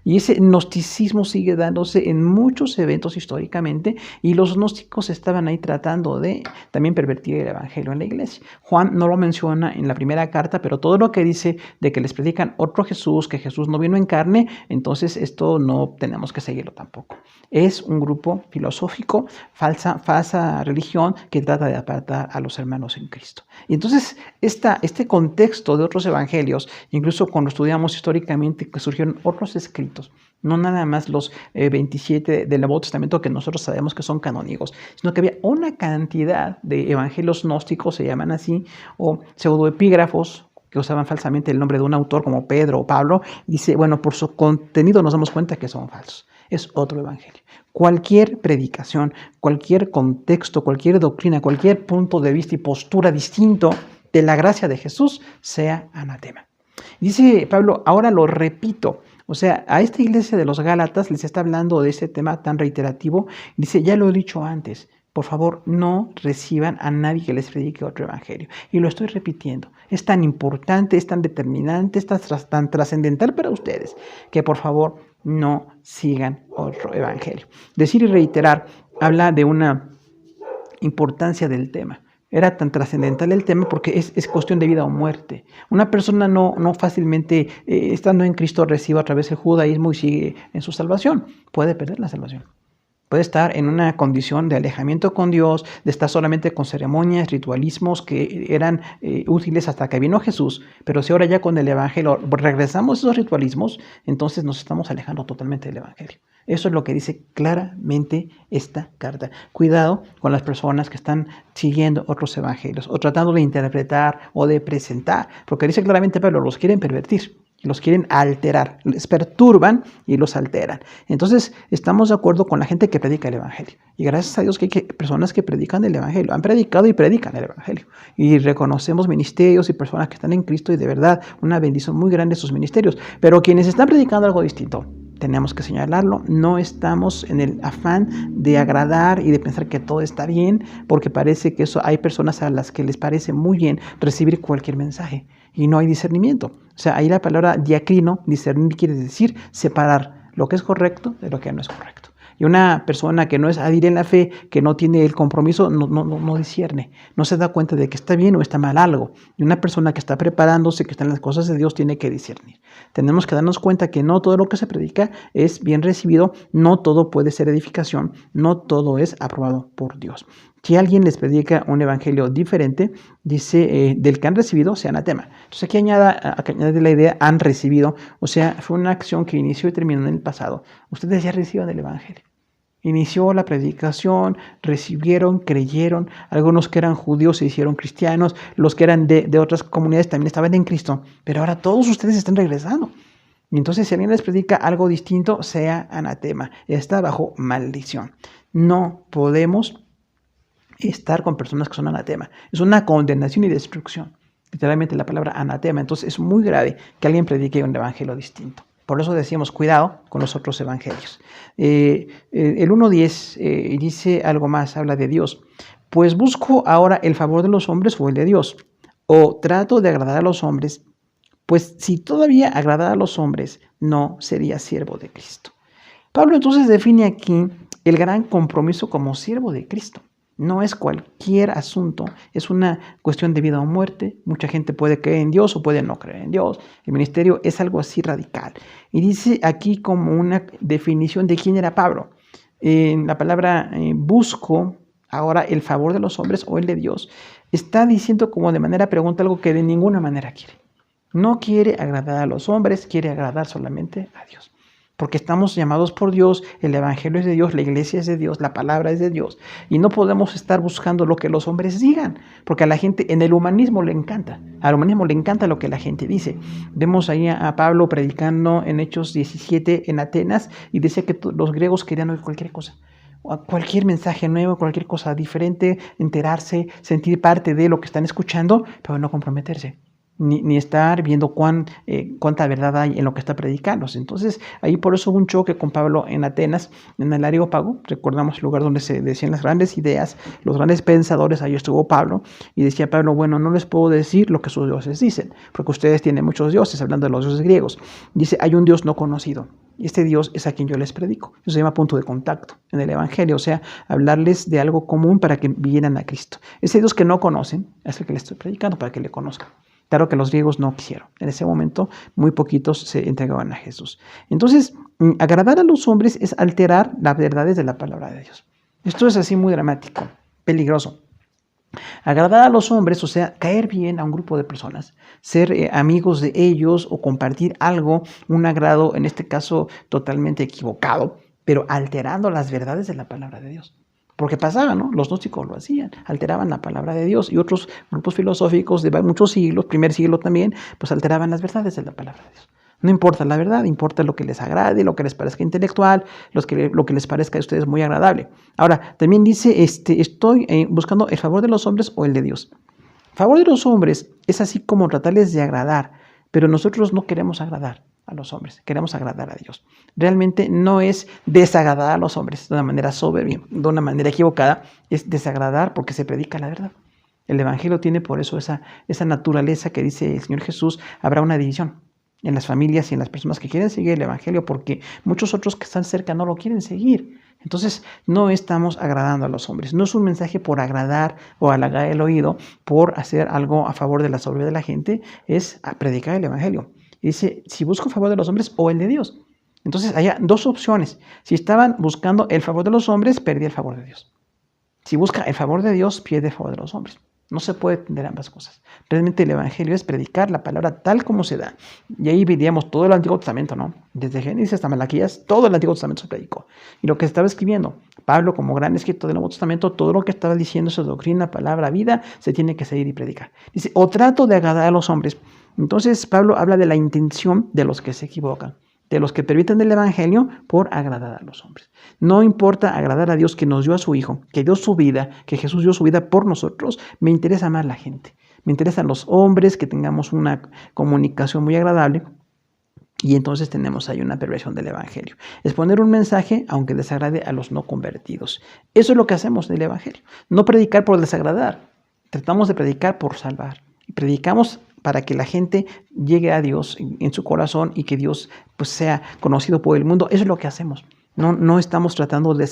Y ese gnosticismo sigue dándose en muchos eventos históricamente, y los gnósticos estaban ahí tratando de también pervertir el evangelio en la iglesia. Juan no lo menciona en la primera carta, pero todo lo que dice de que les predican otro Jesús, que Jesús no vino en carne, entonces esto no tenemos que seguirlo tampoco. Es un grupo filosófico, falsa religión que trata de apartar a los hermanos en Cristo. Y entonces este contexto de otros evangelios, incluso cuando estudiamos históricamente que surgieron otros escritos, no nada más los 27 del Nuevo Testamento que nosotros sabemos que son canónicos, sino que había una cantidad de evangelios gnósticos, se llaman así, o pseudoepígrafos, que usaban falsamente el nombre de un autor como Pedro o Pablo. Dice, bueno, por su contenido nos damos cuenta que son falsos. Es otro evangelio. Cualquier predicación, cualquier contexto, cualquier doctrina, cualquier punto de vista y postura distinto de la gracia de Jesús sea anatema. Dice Pablo, ahora lo repito. O sea, a esta iglesia de los Gálatas les está hablando de este tema tan reiterativo. Dice, ya lo he dicho antes, por favor, no reciban a nadie que les predique otro evangelio. Y lo estoy repitiendo. Es tan importante, es tan determinante, es tan trascendental para ustedes que por favor no sigan otro evangelio. Decir y reiterar habla de una importancia del tema. Era tan trascendental el tema porque es cuestión de vida o muerte. Una persona no fácilmente, estando en Cristo, recibe a través del judaísmo y sigue en su salvación. Puede perder la salvación. Puede estar en una condición de alejamiento con Dios, de estar solamente con ceremonias, ritualismos que eran útiles hasta que vino Jesús. Pero si ahora ya con el Evangelio regresamos a esos ritualismos, entonces nos estamos alejando totalmente del Evangelio. Eso es lo que dice claramente esta carta. Cuidado con las personas que están siguiendo otros evangelios o tratando de interpretar o de presentar, porque dice claramente Pablo, los quieren pervertir. Los quieren alterar, les perturban y los alteran. Entonces, estamos de acuerdo con la gente que predica el evangelio. Y gracias a Dios que hay personas que predican el evangelio. Han predicado y predican el evangelio. Y reconocemos ministerios y personas que están en Cristo y de verdad una bendición muy grande sus ministerios. Pero quienes están predicando algo distinto, tenemos que señalarlo. No estamos en el afán de agradar y de pensar que todo está bien, porque parece que eso hay personas a las que les parece muy bien recibir cualquier mensaje y no hay discernimiento. O sea, ahí la palabra diacrino, discernir, quiere decir separar lo que es correcto de lo que no es correcto. Y una persona que no es adhiere en la fe, que no tiene el compromiso, no discierne, no se da cuenta de que está bien o está mal algo. Y una persona que está preparándose, que está en las cosas de Dios, tiene que discernir. Tenemos que darnos cuenta que no todo lo que se predica es bien recibido, no todo puede ser edificación, no todo es aprobado por Dios. Si alguien les predica un evangelio diferente, dice, del que han recibido, sea anatema. Entonces aquí añade la idea, han recibido, o sea, fue una acción que inició y terminó en el pasado. Ustedes ya reciben el evangelio. Inició la predicación, recibieron, creyeron, algunos que eran judíos se hicieron cristianos, los que eran de otras comunidades también estaban en Cristo, pero ahora todos ustedes están regresando. Y entonces si alguien les predica algo distinto, sea anatema, está bajo maldición. No podemos estar con personas que son anatema. Es una condenación y destrucción. Literalmente la palabra anatema. Entonces es muy grave que alguien predique un evangelio distinto. Por eso decimos cuidado con los otros evangelios. El 1.10 dice algo más, habla de Dios. Pues busco ahora el favor de los hombres o el de Dios. O trato de agradar a los hombres. Pues si todavía agradara a los hombres, no sería siervo de Cristo. Pablo entonces define aquí el gran compromiso como siervo de Cristo. No es cualquier asunto, es una cuestión de vida o muerte. Mucha gente puede creer en Dios o puede no creer en Dios. El ministerio es algo así radical. Y dice aquí como una definición de quién era Pablo. En la palabra busco ahora el favor de los hombres o el de Dios. Está diciendo como de manera pregunta algo que de ninguna manera quiere. No quiere agradar a los hombres, quiere agradar solamente a Dios. Porque estamos llamados por Dios, el evangelio es de Dios, la iglesia es de Dios, la palabra es de Dios. Y no podemos estar buscando lo que los hombres digan, porque a la gente en el humanismo le encanta. Al humanismo le encanta lo que la gente dice. Vemos ahí a Pablo predicando en Hechos 17 en Atenas y decía que los griegos querían oír cualquier cosa. Cualquier mensaje nuevo, cualquier cosa diferente, enterarse, sentir parte de lo que están escuchando, pero no comprometerse. ni estar viendo cuánta verdad hay en lo que está predicando. Entonces, ahí por eso hubo un choque con Pablo en Atenas, en el Areópago. Recordamos el lugar donde se decían las grandes ideas, los grandes pensadores. Ahí estuvo Pablo, y decía Pablo, bueno, no les puedo decir lo que sus dioses dicen, porque ustedes tienen muchos dioses, hablando de los dioses griegos. Dice, hay un Dios no conocido. Este Dios es a quien yo les predico. Eso se llama punto de contacto en el Evangelio, o sea, hablarles de algo común para que vinieran a Cristo. Ese Dios que no conocen es el que les estoy predicando para que le conozcan. Claro que los griegos no quisieron. En ese momento, muy poquitos se entregaban a Jesús. Entonces, agradar a los hombres es alterar las verdades de la palabra de Dios. Esto es así muy dramático, peligroso. Agradar a los hombres, o sea, caer bien a un grupo de personas, ser amigos de ellos o compartir algo, un agrado, en este caso totalmente equivocado, pero alterando las verdades de la palabra de Dios. Porque pasaba, ¿no? Los gnósticos lo hacían, alteraban la palabra de Dios, y otros grupos filosóficos de muchos siglos, primer siglo también, pues alteraban las verdades de la palabra de Dios. No importa la verdad, importa lo que les agrade, lo que les parezca intelectual, lo que les parezca a ustedes muy agradable. Ahora, también dice, estoy buscando el favor de los hombres o el de Dios. El favor de los hombres es así como tratarles de agradar, pero nosotros no queremos agradar a los hombres, queremos agradar a Dios. Realmente no es desagradar a los hombres de una manera soberbia, de una manera equivocada, es desagradar porque se predica la verdad. El Evangelio tiene por eso esa naturaleza que dice el Señor Jesús, habrá una división en las familias y en las personas que quieren seguir el Evangelio, porque muchos otros que están cerca no lo quieren seguir. Entonces no estamos agradando a los hombres. No es un mensaje por agradar o halagar el oído, por hacer algo a favor de la soberbia de la gente, es a predicar el Evangelio. Y dice, si busco el favor de los hombres o el de Dios. Entonces hay dos opciones. Si estaban buscando el favor de los hombres, perdía el favor de Dios. Si busca el favor de Dios, pierde el favor de los hombres. No se puede tener ambas cosas. Realmente el Evangelio es predicar la palabra tal como se da. Y ahí veríamos todo el Antiguo Testamento, ¿no? Desde Génesis hasta Malaquías, todo el Antiguo Testamento se predicó. Y lo que estaba escribiendo Pablo como gran escritor del Nuevo Testamento, todo lo que estaba diciendo, esa doctrina, palabra, vida, se tiene que seguir y predicar. Dice, o trato de agradar a los hombres. Entonces Pablo habla de la intención de los que se equivocan, de los que permiten el Evangelio por agradar a los hombres. No importa agradar a Dios, que nos dio a su Hijo, que dio su vida, que Jesús dio su vida por nosotros. Me interesa más la gente. Me interesan los hombres, que tengamos una comunicación muy agradable. Y entonces tenemos ahí una perversión del Evangelio. Es poner un mensaje, aunque desagrade a los no convertidos. Eso es lo que hacemos del Evangelio. No predicar por desagradar. Tratamos de predicar por salvar. Y predicamos para que la gente llegue a Dios en su corazón y que Dios pues sea conocido por el mundo. Eso es lo que hacemos. No estamos tratando de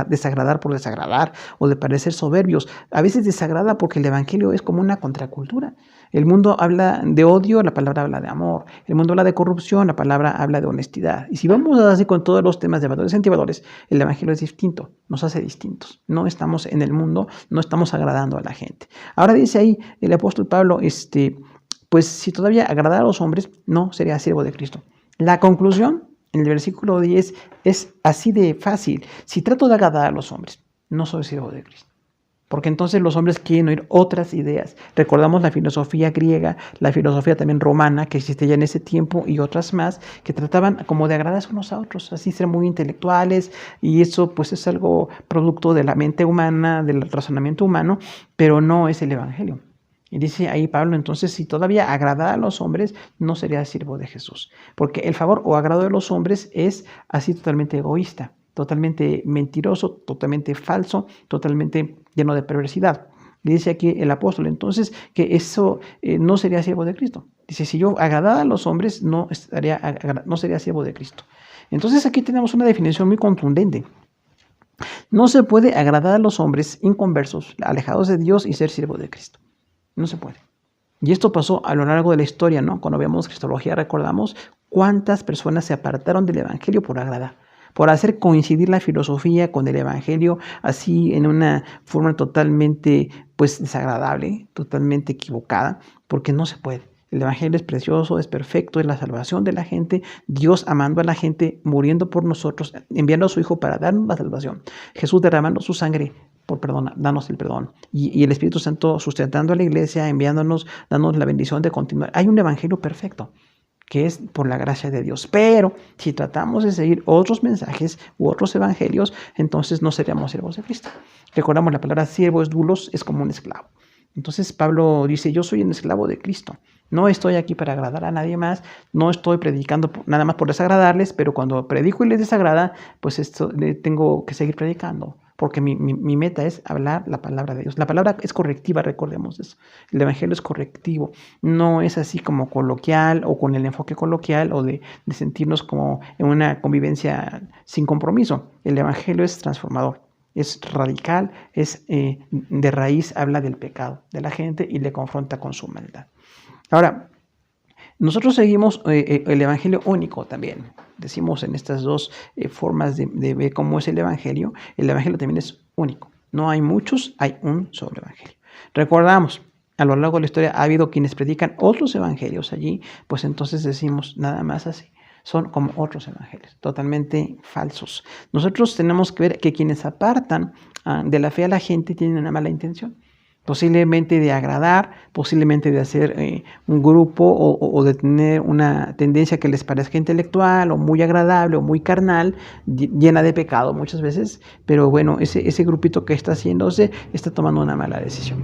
desagradar por desagradar o de parecer soberbios. A veces desagrada porque el Evangelio es como una contracultura. El mundo habla de odio, la palabra habla de amor. El mundo habla de corrupción, la palabra habla de honestidad. Y si vamos así con todos los temas de valores y antivalores, el Evangelio es distinto, nos hace distintos. No estamos en el mundo, no estamos agradando a la gente. Ahora dice ahí el apóstol Pablo, pues si todavía agradar a los hombres, no sería siervo de Cristo. La conclusión en el versículo 10 es así de fácil. Si trato de agradar a los hombres, no soy siervo de Cristo. Porque entonces los hombres quieren oír otras ideas. Recordamos la filosofía griega, la filosofía también romana que existía ya en ese tiempo y otras más que trataban como de agradarse unos a otros, así ser muy intelectuales, y eso pues es algo producto de la mente humana, del razonamiento humano, pero no es el Evangelio. Y dice ahí Pablo, entonces, si todavía agradar a los hombres, no sería siervo de Jesús. Porque el favor o agrado de los hombres es así totalmente egoísta, totalmente mentiroso, totalmente falso, totalmente lleno de perversidad. Le dice aquí el apóstol, entonces, que eso no sería siervo de Cristo. Dice, si yo agradara a los hombres, no sería siervo de Cristo. Entonces aquí tenemos una definición muy contundente. No se puede agradar a los hombres inconversos, alejados de Dios, y ser siervo de Cristo. No se puede. Y esto pasó a lo largo de la historia, ¿no? Cuando veamos cristología, recordamos cuántas personas se apartaron del Evangelio por agradar, por hacer coincidir la filosofía con el Evangelio, así en una forma totalmente, pues, desagradable, totalmente equivocada, porque no se puede. El Evangelio es precioso, es perfecto, es la salvación de la gente, Dios amando a la gente, muriendo por nosotros, enviando a su Hijo para darnos la salvación, Jesús derramando su sangre por darnos el perdón, y el Espíritu Santo sustentando a la iglesia, enviándonos, dándonos la bendición de continuar. Hay un Evangelio perfecto, que es por la gracia de Dios. Pero si tratamos de seguir otros mensajes u otros evangelios, entonces no seríamos siervos de Cristo. Recordamos la palabra siervo es doulos, es como un esclavo. Entonces Pablo dice, yo soy un esclavo de Cristo. No estoy aquí para agradar a nadie más, no estoy predicando nada más por desagradarles, pero cuando predico y les desagrada, pues tengo que seguir predicando, porque mi meta es hablar la palabra de Dios. La palabra es correctiva, recordemos eso. El evangelio es correctivo, no es así como coloquial o con el enfoque coloquial o de sentirnos como en una convivencia sin compromiso. El evangelio es transformador. Es radical, es de raíz, habla del pecado de la gente y le confronta con su maldad. Ahora, nosotros seguimos el Evangelio único también. Decimos en estas dos formas de ver cómo es el Evangelio también es único. No hay muchos, hay un solo Evangelio. Recordamos, a lo largo de la historia ha habido quienes predican otros evangelios allí, pues entonces decimos nada más así. Son como otros evangelios, totalmente falsos. Nosotros tenemos que ver que quienes apartan de la fe a la gente tienen una mala intención. Posiblemente de agradar, posiblemente de hacer un grupo o de tener una tendencia que les parezca intelectual o muy agradable o muy carnal, llena de pecado muchas veces, pero bueno, ese grupito que está haciéndose está tomando una mala decisión.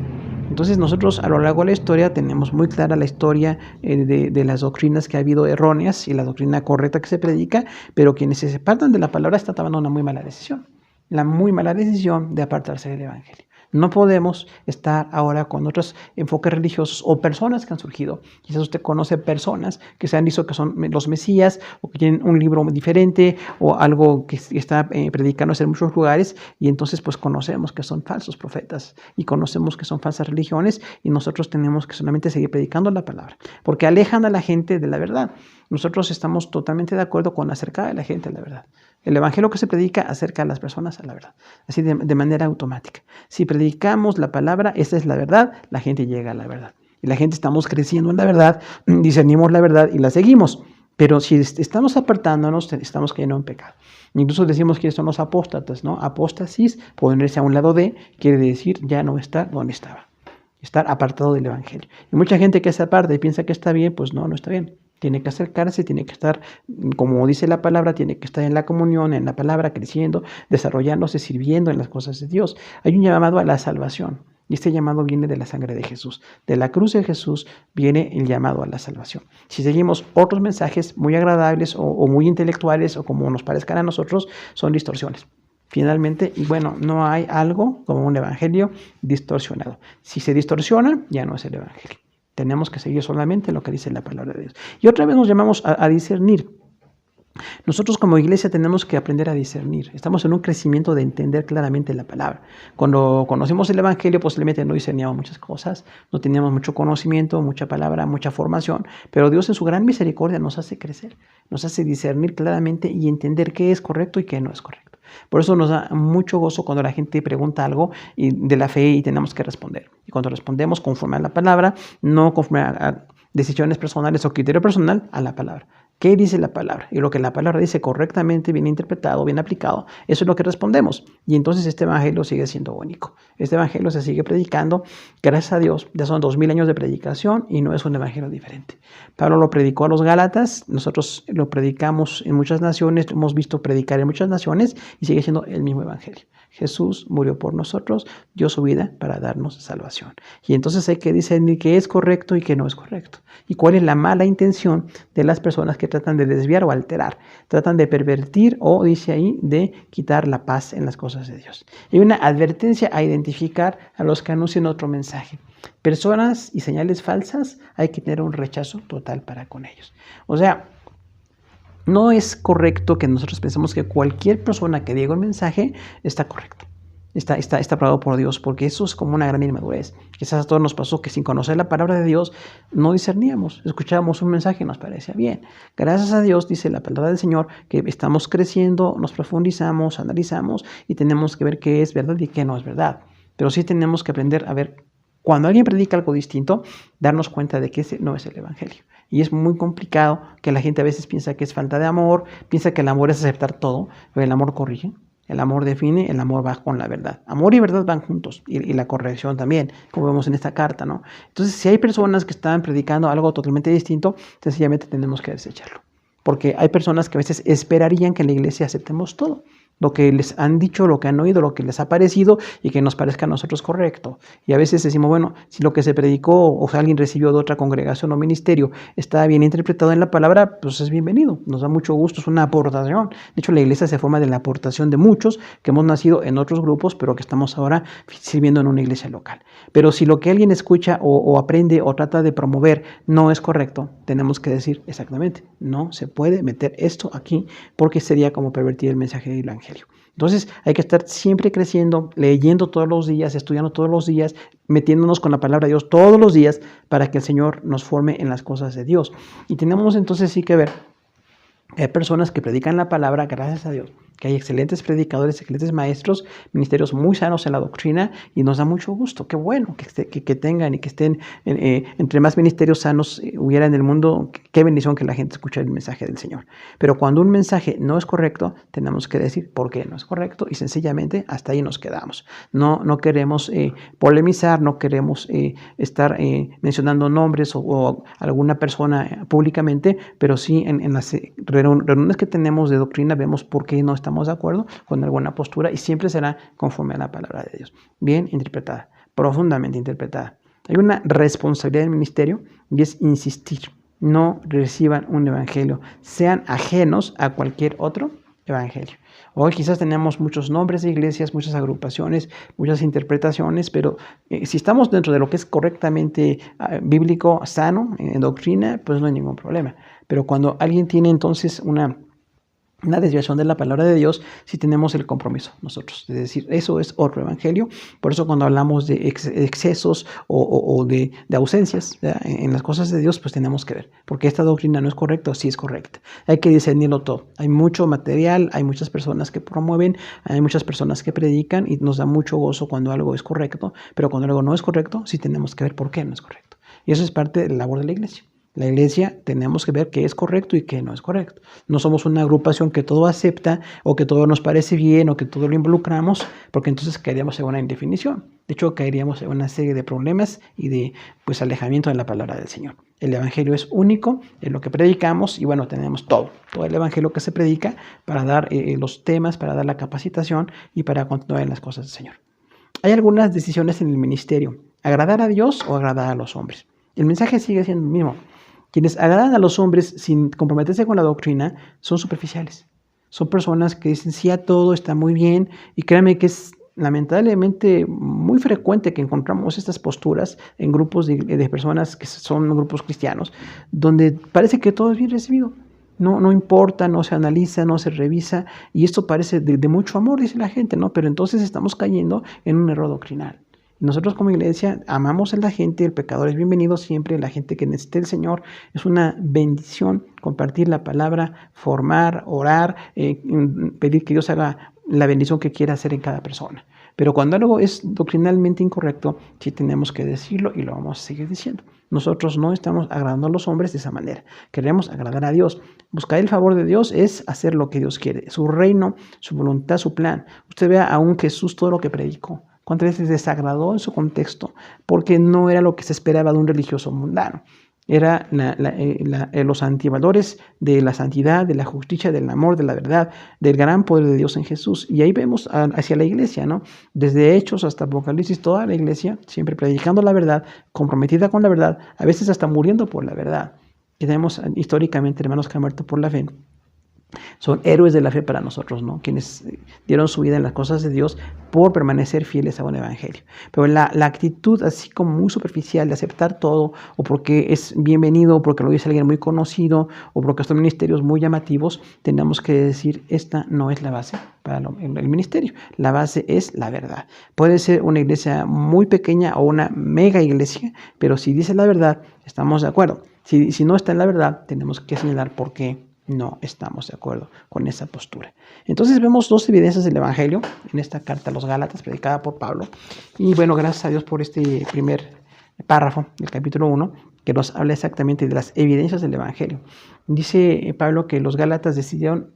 Entonces nosotros a lo largo de la historia tenemos muy clara la historia de las doctrinas que ha habido erróneas y la doctrina correcta que se predica, pero quienes se apartan de la palabra están tomando una muy mala decisión. La muy mala decisión de apartarse del Evangelio. No podemos estar ahora con otros enfoques religiosos o personas que han surgido. Quizás usted conoce personas que se han dicho que son los Mesías o que tienen un libro diferente o algo que está predicándose en muchos lugares y entonces pues conocemos que son falsos profetas y conocemos que son falsas religiones y nosotros tenemos que solamente seguir predicando la palabra porque alejan a la gente de la verdad. Nosotros estamos totalmente de acuerdo con acercar a la gente a la verdad. El evangelio que se predica acerca a las personas a la verdad, así de manera automática. Si predicamos la palabra, esa es la verdad, la gente llega a la verdad. Y la gente estamos creciendo en la verdad, discernimos la verdad y la seguimos. Pero si estamos apartándonos, estamos cayendo en pecado. Incluso decimos que son los apóstatas, ¿no? Apóstasis, ponerse a un lado de, quiere decir ya no estar donde estaba. Estar apartado del evangelio. Y mucha gente que se aparta y piensa que está bien, pues no está bien. Tiene que acercarse, tiene que estar, como dice la palabra, tiene que estar en la comunión, en la palabra, creciendo, desarrollándose, sirviendo en las cosas de Dios. Hay un llamado a la salvación y este llamado viene de la sangre de Jesús. De la cruz de Jesús viene el llamado a la salvación. Si seguimos otros mensajes muy agradables o muy intelectuales o como nos parezcan a nosotros, son distorsiones. Finalmente, y bueno, no hay algo como un evangelio distorsionado. Si se distorsiona, ya no es el evangelio. Tenemos que seguir solamente lo que dice la palabra de Dios. Y otra vez nos llamamos a discernir. Nosotros como iglesia tenemos que aprender a discernir. Estamos en un crecimiento de entender claramente la palabra. Cuando conocimos el evangelio, posiblemente no discerníamos muchas cosas, no teníamos mucho conocimiento, mucha palabra, mucha formación, pero Dios en su gran misericordia nos hace crecer, nos hace discernir claramente y entender qué es correcto y qué no es correcto. Por eso nos da mucho gozo cuando la gente pregunta algo de la fe y tenemos que responder. Y cuando respondemos conforme a la palabra, no conforme a decisiones personales o criterio personal, a la palabra. ¿Qué dice la palabra? Y lo que la palabra dice correctamente, bien interpretado, bien aplicado, eso es lo que respondemos. Y entonces este evangelio sigue siendo único. Este evangelio se sigue predicando, gracias a Dios, ya son 2000 años de predicación y no es un evangelio diferente. Pablo lo predicó a los Gálatas, nosotros lo predicamos en muchas naciones, lo hemos visto predicar en muchas naciones y sigue siendo el mismo evangelio. Jesús murió por nosotros, dio su vida para darnos salvación. Y entonces hay que discernir qué es correcto y qué no es correcto. Y cuál es la mala intención de las personas que tratan de desviar o alterar, tratan de pervertir o, dice ahí, de quitar la paz en las cosas de Dios. Y una advertencia a identificar a los que anuncian otro mensaje. Personas y señales falsas, hay que tener un rechazo total para con ellos. O sea, no es correcto que nosotros pensemos que cualquier persona que diga un mensaje está correcto. Está aprobado por Dios, porque eso es como una gran inmadurez. Quizás a todos nos pasó que sin conocer la palabra de Dios no discerníamos, escuchábamos un mensaje y nos parecía bien. Gracias a Dios, dice la palabra del Señor, que estamos creciendo, nos profundizamos, analizamos y tenemos que ver qué es verdad y qué no es verdad. Pero sí tenemos que aprender a ver, cuando alguien predica algo distinto, darnos cuenta de que ese no es el evangelio. Y es muy complicado que la gente a veces piensa que es falta de amor, piensa que el amor es aceptar todo, pero el amor corrige. El amor define, el amor va con la verdad. Amor y verdad van juntos, y la corrección también, como vemos en esta carta, ¿no? Entonces, si hay personas que están predicando algo totalmente distinto, sencillamente tenemos que desecharlo. Porque hay personas que a veces esperarían que en la iglesia aceptemos todo. lo que les han dicho, lo que han oído, lo que les ha parecido y que nos parezca a nosotros correcto. Y a veces decimos, bueno, si lo que se predicó o si alguien recibió de otra congregación o ministerio está bien interpretado en la palabra, pues es bienvenido, nos da mucho gusto, es una aportación. De hecho, la iglesia se forma de la aportación de muchos que hemos nacido en otros grupos, pero que estamos ahora sirviendo en una iglesia local. Pero si lo que alguien escucha o aprende o trata de promover no es correcto, tenemos que decir exactamente, no se puede meter esto aquí porque sería como pervertir el mensaje del evangelio. Entonces hay que estar siempre creciendo, leyendo todos los días, estudiando todos los días, metiéndonos con la palabra de Dios todos los días para que el Señor nos forme en las cosas de Dios. Y tenemos entonces sí que ver que hay personas que predican la palabra, gracias a Dios, que hay excelentes predicadores, excelentes maestros, ministerios muy sanos en la doctrina y nos da mucho gusto. Qué bueno que tengan y que estén, entre más ministerios sanos hubiera en el mundo, qué bendición que la gente escuche el mensaje del Señor. Pero cuando un mensaje no es correcto, tenemos que decir por qué no es correcto y sencillamente hasta ahí nos quedamos. No queremos polemizar, no queremos estar mencionando nombres o alguna persona públicamente, pero sí en las reuniones que tenemos de doctrina vemos por qué no estamos de acuerdo con alguna postura y siempre será conforme a la palabra de Dios. Bien interpretada, profundamente interpretada. Hay una responsabilidad del ministerio y es insistir. No reciban un evangelio, sean ajenos a cualquier otro evangelio. Hoy quizás tenemos muchos nombres de iglesias, muchas agrupaciones, muchas interpretaciones, pero si estamos dentro de lo que es correctamente bíblico, sano, en doctrina, pues no hay ningún problema. Pero cuando alguien tiene entonces una desviación de la palabra de Dios, si tenemos el compromiso nosotros, es decir, eso es otro evangelio. Por eso cuando hablamos de excesos o de ausencias en las cosas de Dios, pues tenemos que ver, porque esta doctrina no es correcta o sí es correcta. Hay que discernirlo todo. Hay mucho material, hay muchas personas que promueven, hay muchas personas que predican y nos da mucho gozo cuando algo es correcto, pero cuando algo no es correcto, sí tenemos que ver por qué no es correcto. Y eso es parte de la labor de la iglesia. La iglesia tenemos que ver qué es correcto y qué no es correcto. No somos una agrupación que todo acepta o que todo nos parece bien o que todo lo involucramos, porque entonces caeríamos en una indefinición. De hecho, caeríamos en una serie de problemas y de alejamiento de la palabra del Señor. El evangelio es único, es lo que predicamos y bueno, tenemos todo el evangelio que se predica para dar los temas, para dar la capacitación y para continuar en las cosas del Señor. Hay algunas decisiones en el ministerio, agradar a Dios o agradar a los hombres. El mensaje sigue siendo el mismo. Quienes agradan a los hombres sin comprometerse con la doctrina son superficiales. Son personas que dicen sí a todo, está muy bien. Y créanme que es lamentablemente muy frecuente que encontramos estas posturas en grupos de personas que son grupos cristianos, donde parece que todo es bien recibido. No importa, no se analiza, no se revisa. Y esto parece de mucho amor, dice la gente, ¿no? Pero entonces estamos cayendo en un error doctrinal. Nosotros como iglesia amamos a la gente, el pecador es bienvenido siempre, la gente que necesite el Señor. Es una bendición compartir la palabra, formar, orar, pedir que Dios haga la bendición que quiera hacer en cada persona. Pero cuando algo es doctrinalmente incorrecto, sí tenemos que decirlo y lo vamos a seguir diciendo. Nosotros no estamos agradando a los hombres de esa manera. Queremos agradar a Dios. Buscar el favor de Dios es hacer lo que Dios quiere. Su reino, su voluntad, su plan. Usted vea a un Jesús todo lo que predicó. ¿Cuántas veces desagradó en su contexto? Porque no era lo que se esperaba de un religioso mundano. Era los antivalores de la santidad, de la justicia, del amor, de la verdad, del gran poder de Dios en Jesús. Y ahí vemos hacia la iglesia, ¿no? Desde Hechos hasta Apocalipsis, toda la iglesia siempre predicando la verdad, comprometida con la verdad, a veces hasta muriendo por la verdad. Y tenemos históricamente hermanos que han muerto por la fe. Son héroes de la fe para nosotros, ¿no? Quienes dieron su vida en las cosas de Dios por permanecer fieles a un evangelio. Pero la actitud así como muy superficial de aceptar todo, o porque es bienvenido, o porque lo dice alguien muy conocido, o porque son ministerios muy llamativos, tenemos que decir, esta no es la base para el ministerio. La base es la verdad. Puede ser una iglesia muy pequeña o una mega iglesia, pero si dice la verdad, estamos de acuerdo. Si no está en la verdad, tenemos que señalar por qué no estamos de acuerdo con esa postura. Entonces vemos dos evidencias del evangelio en esta carta a los Gálatas predicada por Pablo. Y bueno, gracias a Dios por este primer párrafo del capítulo 1 que nos habla exactamente de las evidencias del evangelio. Dice Pablo que los Gálatas decidieron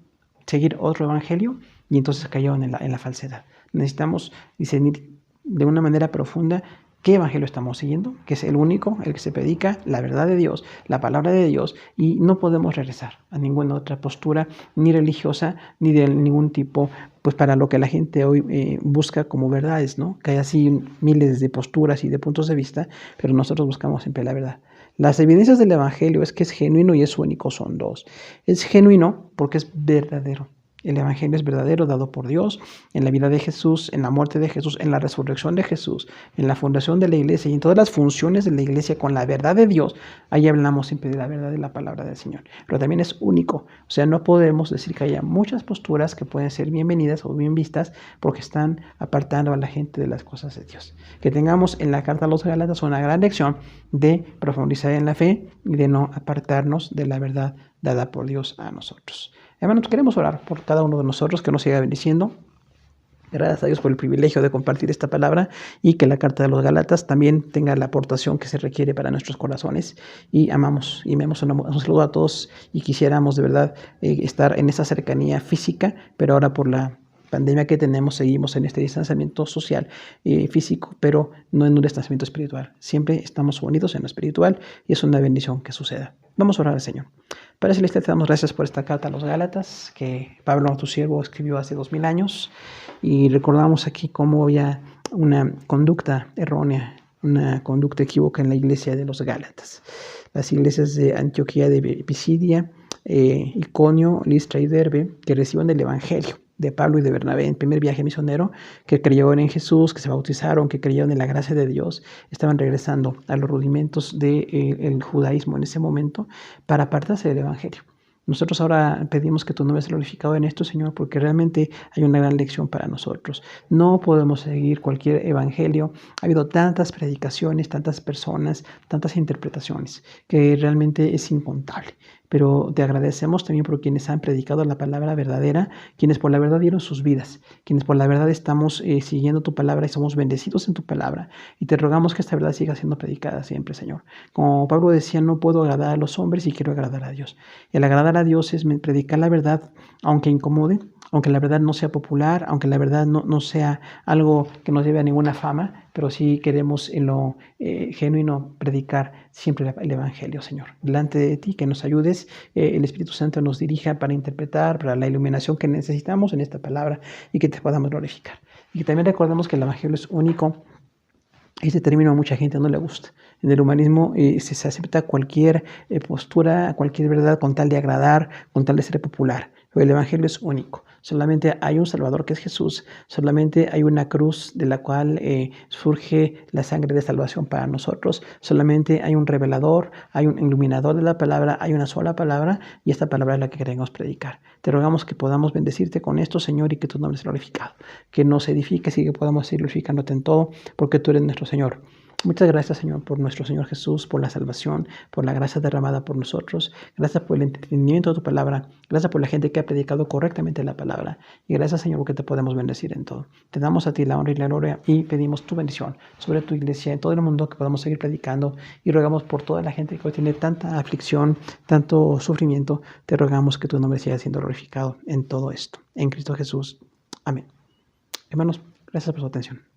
seguir otro evangelio y entonces cayeron en la falsedad. Necesitamos discernir de una manera profunda ¿Qué evangelio estamos siguiendo? Que es el único, el que se predica la verdad de Dios, la palabra de Dios, y no podemos regresar a ninguna otra postura, ni religiosa, ni de ningún tipo, pues para lo que la gente hoy busca como verdades, ¿no? Que hay así miles de posturas y de puntos de vista, pero nosotros buscamos siempre la verdad. Las evidencias del evangelio es que es genuino y es único, son dos. Es genuino porque es verdadero. El evangelio es verdadero, dado por Dios, en la vida de Jesús, en la muerte de Jesús, en la resurrección de Jesús, en la fundación de la iglesia y en todas las funciones de la iglesia con la verdad de Dios. Ahí hablamos siempre de la verdad de la palabra del Señor. Pero también es único. O sea, no podemos decir que haya muchas posturas que pueden ser bienvenidas o bien vistas porque están apartando a la gente de las cosas de Dios. Que tengamos en la carta a los Gálatas una gran lección de profundizar en la fe y de no apartarnos de la verdad dada por Dios a nosotros. Hermanos, queremos orar por cada uno de nosotros, que nos siga bendiciendo. Gracias a Dios por el privilegio de compartir esta palabra y que la carta de los Gálatas también tenga la aportación que se requiere para nuestros corazones. Y amamos y enviamos un saludo a todos y quisiéramos de verdad estar en esa cercanía física, pero ahora por la pandemia que tenemos seguimos en este distanciamiento social físico, pero no en un distanciamiento espiritual. Siempre estamos unidos en lo espiritual y es una bendición que suceda. Vamos a orar al Señor. Padre Celestial, te damos gracias por esta carta a los Gálatas que Pablo, tu siervo, escribió hace 2000 años y recordamos aquí cómo había una conducta errónea, una conducta equívoca en la iglesia de los Gálatas. Las iglesias de Antioquía, de Pisidia, Iconio, Listra y Derbe, que reciben el Evangelio de Pablo y de Bernabé en primer viaje misionero, que creyeron en Jesús, que se bautizaron, que creyeron en la gracia de Dios, estaban regresando a los rudimentos del judaísmo en ese momento para apartarse del Evangelio. Nosotros ahora pedimos que tu nombre sea glorificado en esto, Señor, porque realmente hay una gran lección para nosotros. No podemos seguir cualquier evangelio. Ha habido tantas predicaciones, tantas personas, tantas interpretaciones, que realmente es incontable. Pero te agradecemos también por quienes han predicado la palabra verdadera, quienes por la verdad dieron sus vidas, quienes por la verdad estamos siguiendo tu palabra y somos bendecidos en tu palabra. Y te rogamos que esta verdad siga siendo predicada siempre, Señor. Como Pablo decía, no puedo agradar a los hombres y quiero agradar a Dios. Y el agradar a Dios es predicar la verdad, aunque incomode, aunque la verdad no sea popular, aunque la verdad no sea algo que nos lleve a ninguna fama, pero sí queremos en lo genuino predicar siempre el Evangelio, Señor. Delante de ti, que nos ayudes, el Espíritu Santo nos dirija para interpretar, para la iluminación que necesitamos en esta palabra y que te podamos glorificar. Y que también recordemos que el Evangelio es único. Este término a mucha gente no le gusta. En el humanismo se acepta cualquier postura, cualquier verdad con tal de agradar, con tal de ser popular. Pero el Evangelio es único. Solamente hay un Salvador que es Jesús. Solamente hay una cruz de la cual surge la sangre de salvación para nosotros. Solamente hay un revelador, hay un iluminador de la palabra, hay una sola palabra y esta palabra es la que queremos predicar. Te rogamos que podamos bendecirte con esto, Señor, y que tu nombre sea glorificado. Que nos edifiques y que podamos seguir glorificándote en todo, porque tú eres nuestro Señor. Muchas gracias, Señor, por nuestro Señor Jesús, por la salvación, por la gracia derramada por nosotros. Gracias por el entendimiento de tu palabra. Gracias por la gente que ha predicado correctamente la palabra. Y gracias, Señor, porque te podemos bendecir en todo. Te damos a ti la honra y la gloria y pedimos tu bendición sobre tu iglesia, en todo el mundo, que podamos seguir predicando. Y rogamos por toda la gente que hoy tiene tanta aflicción, tanto sufrimiento. Te rogamos que tu nombre siga siendo glorificado en todo esto. En Cristo Jesús. Amén. Hermanos, gracias por su atención.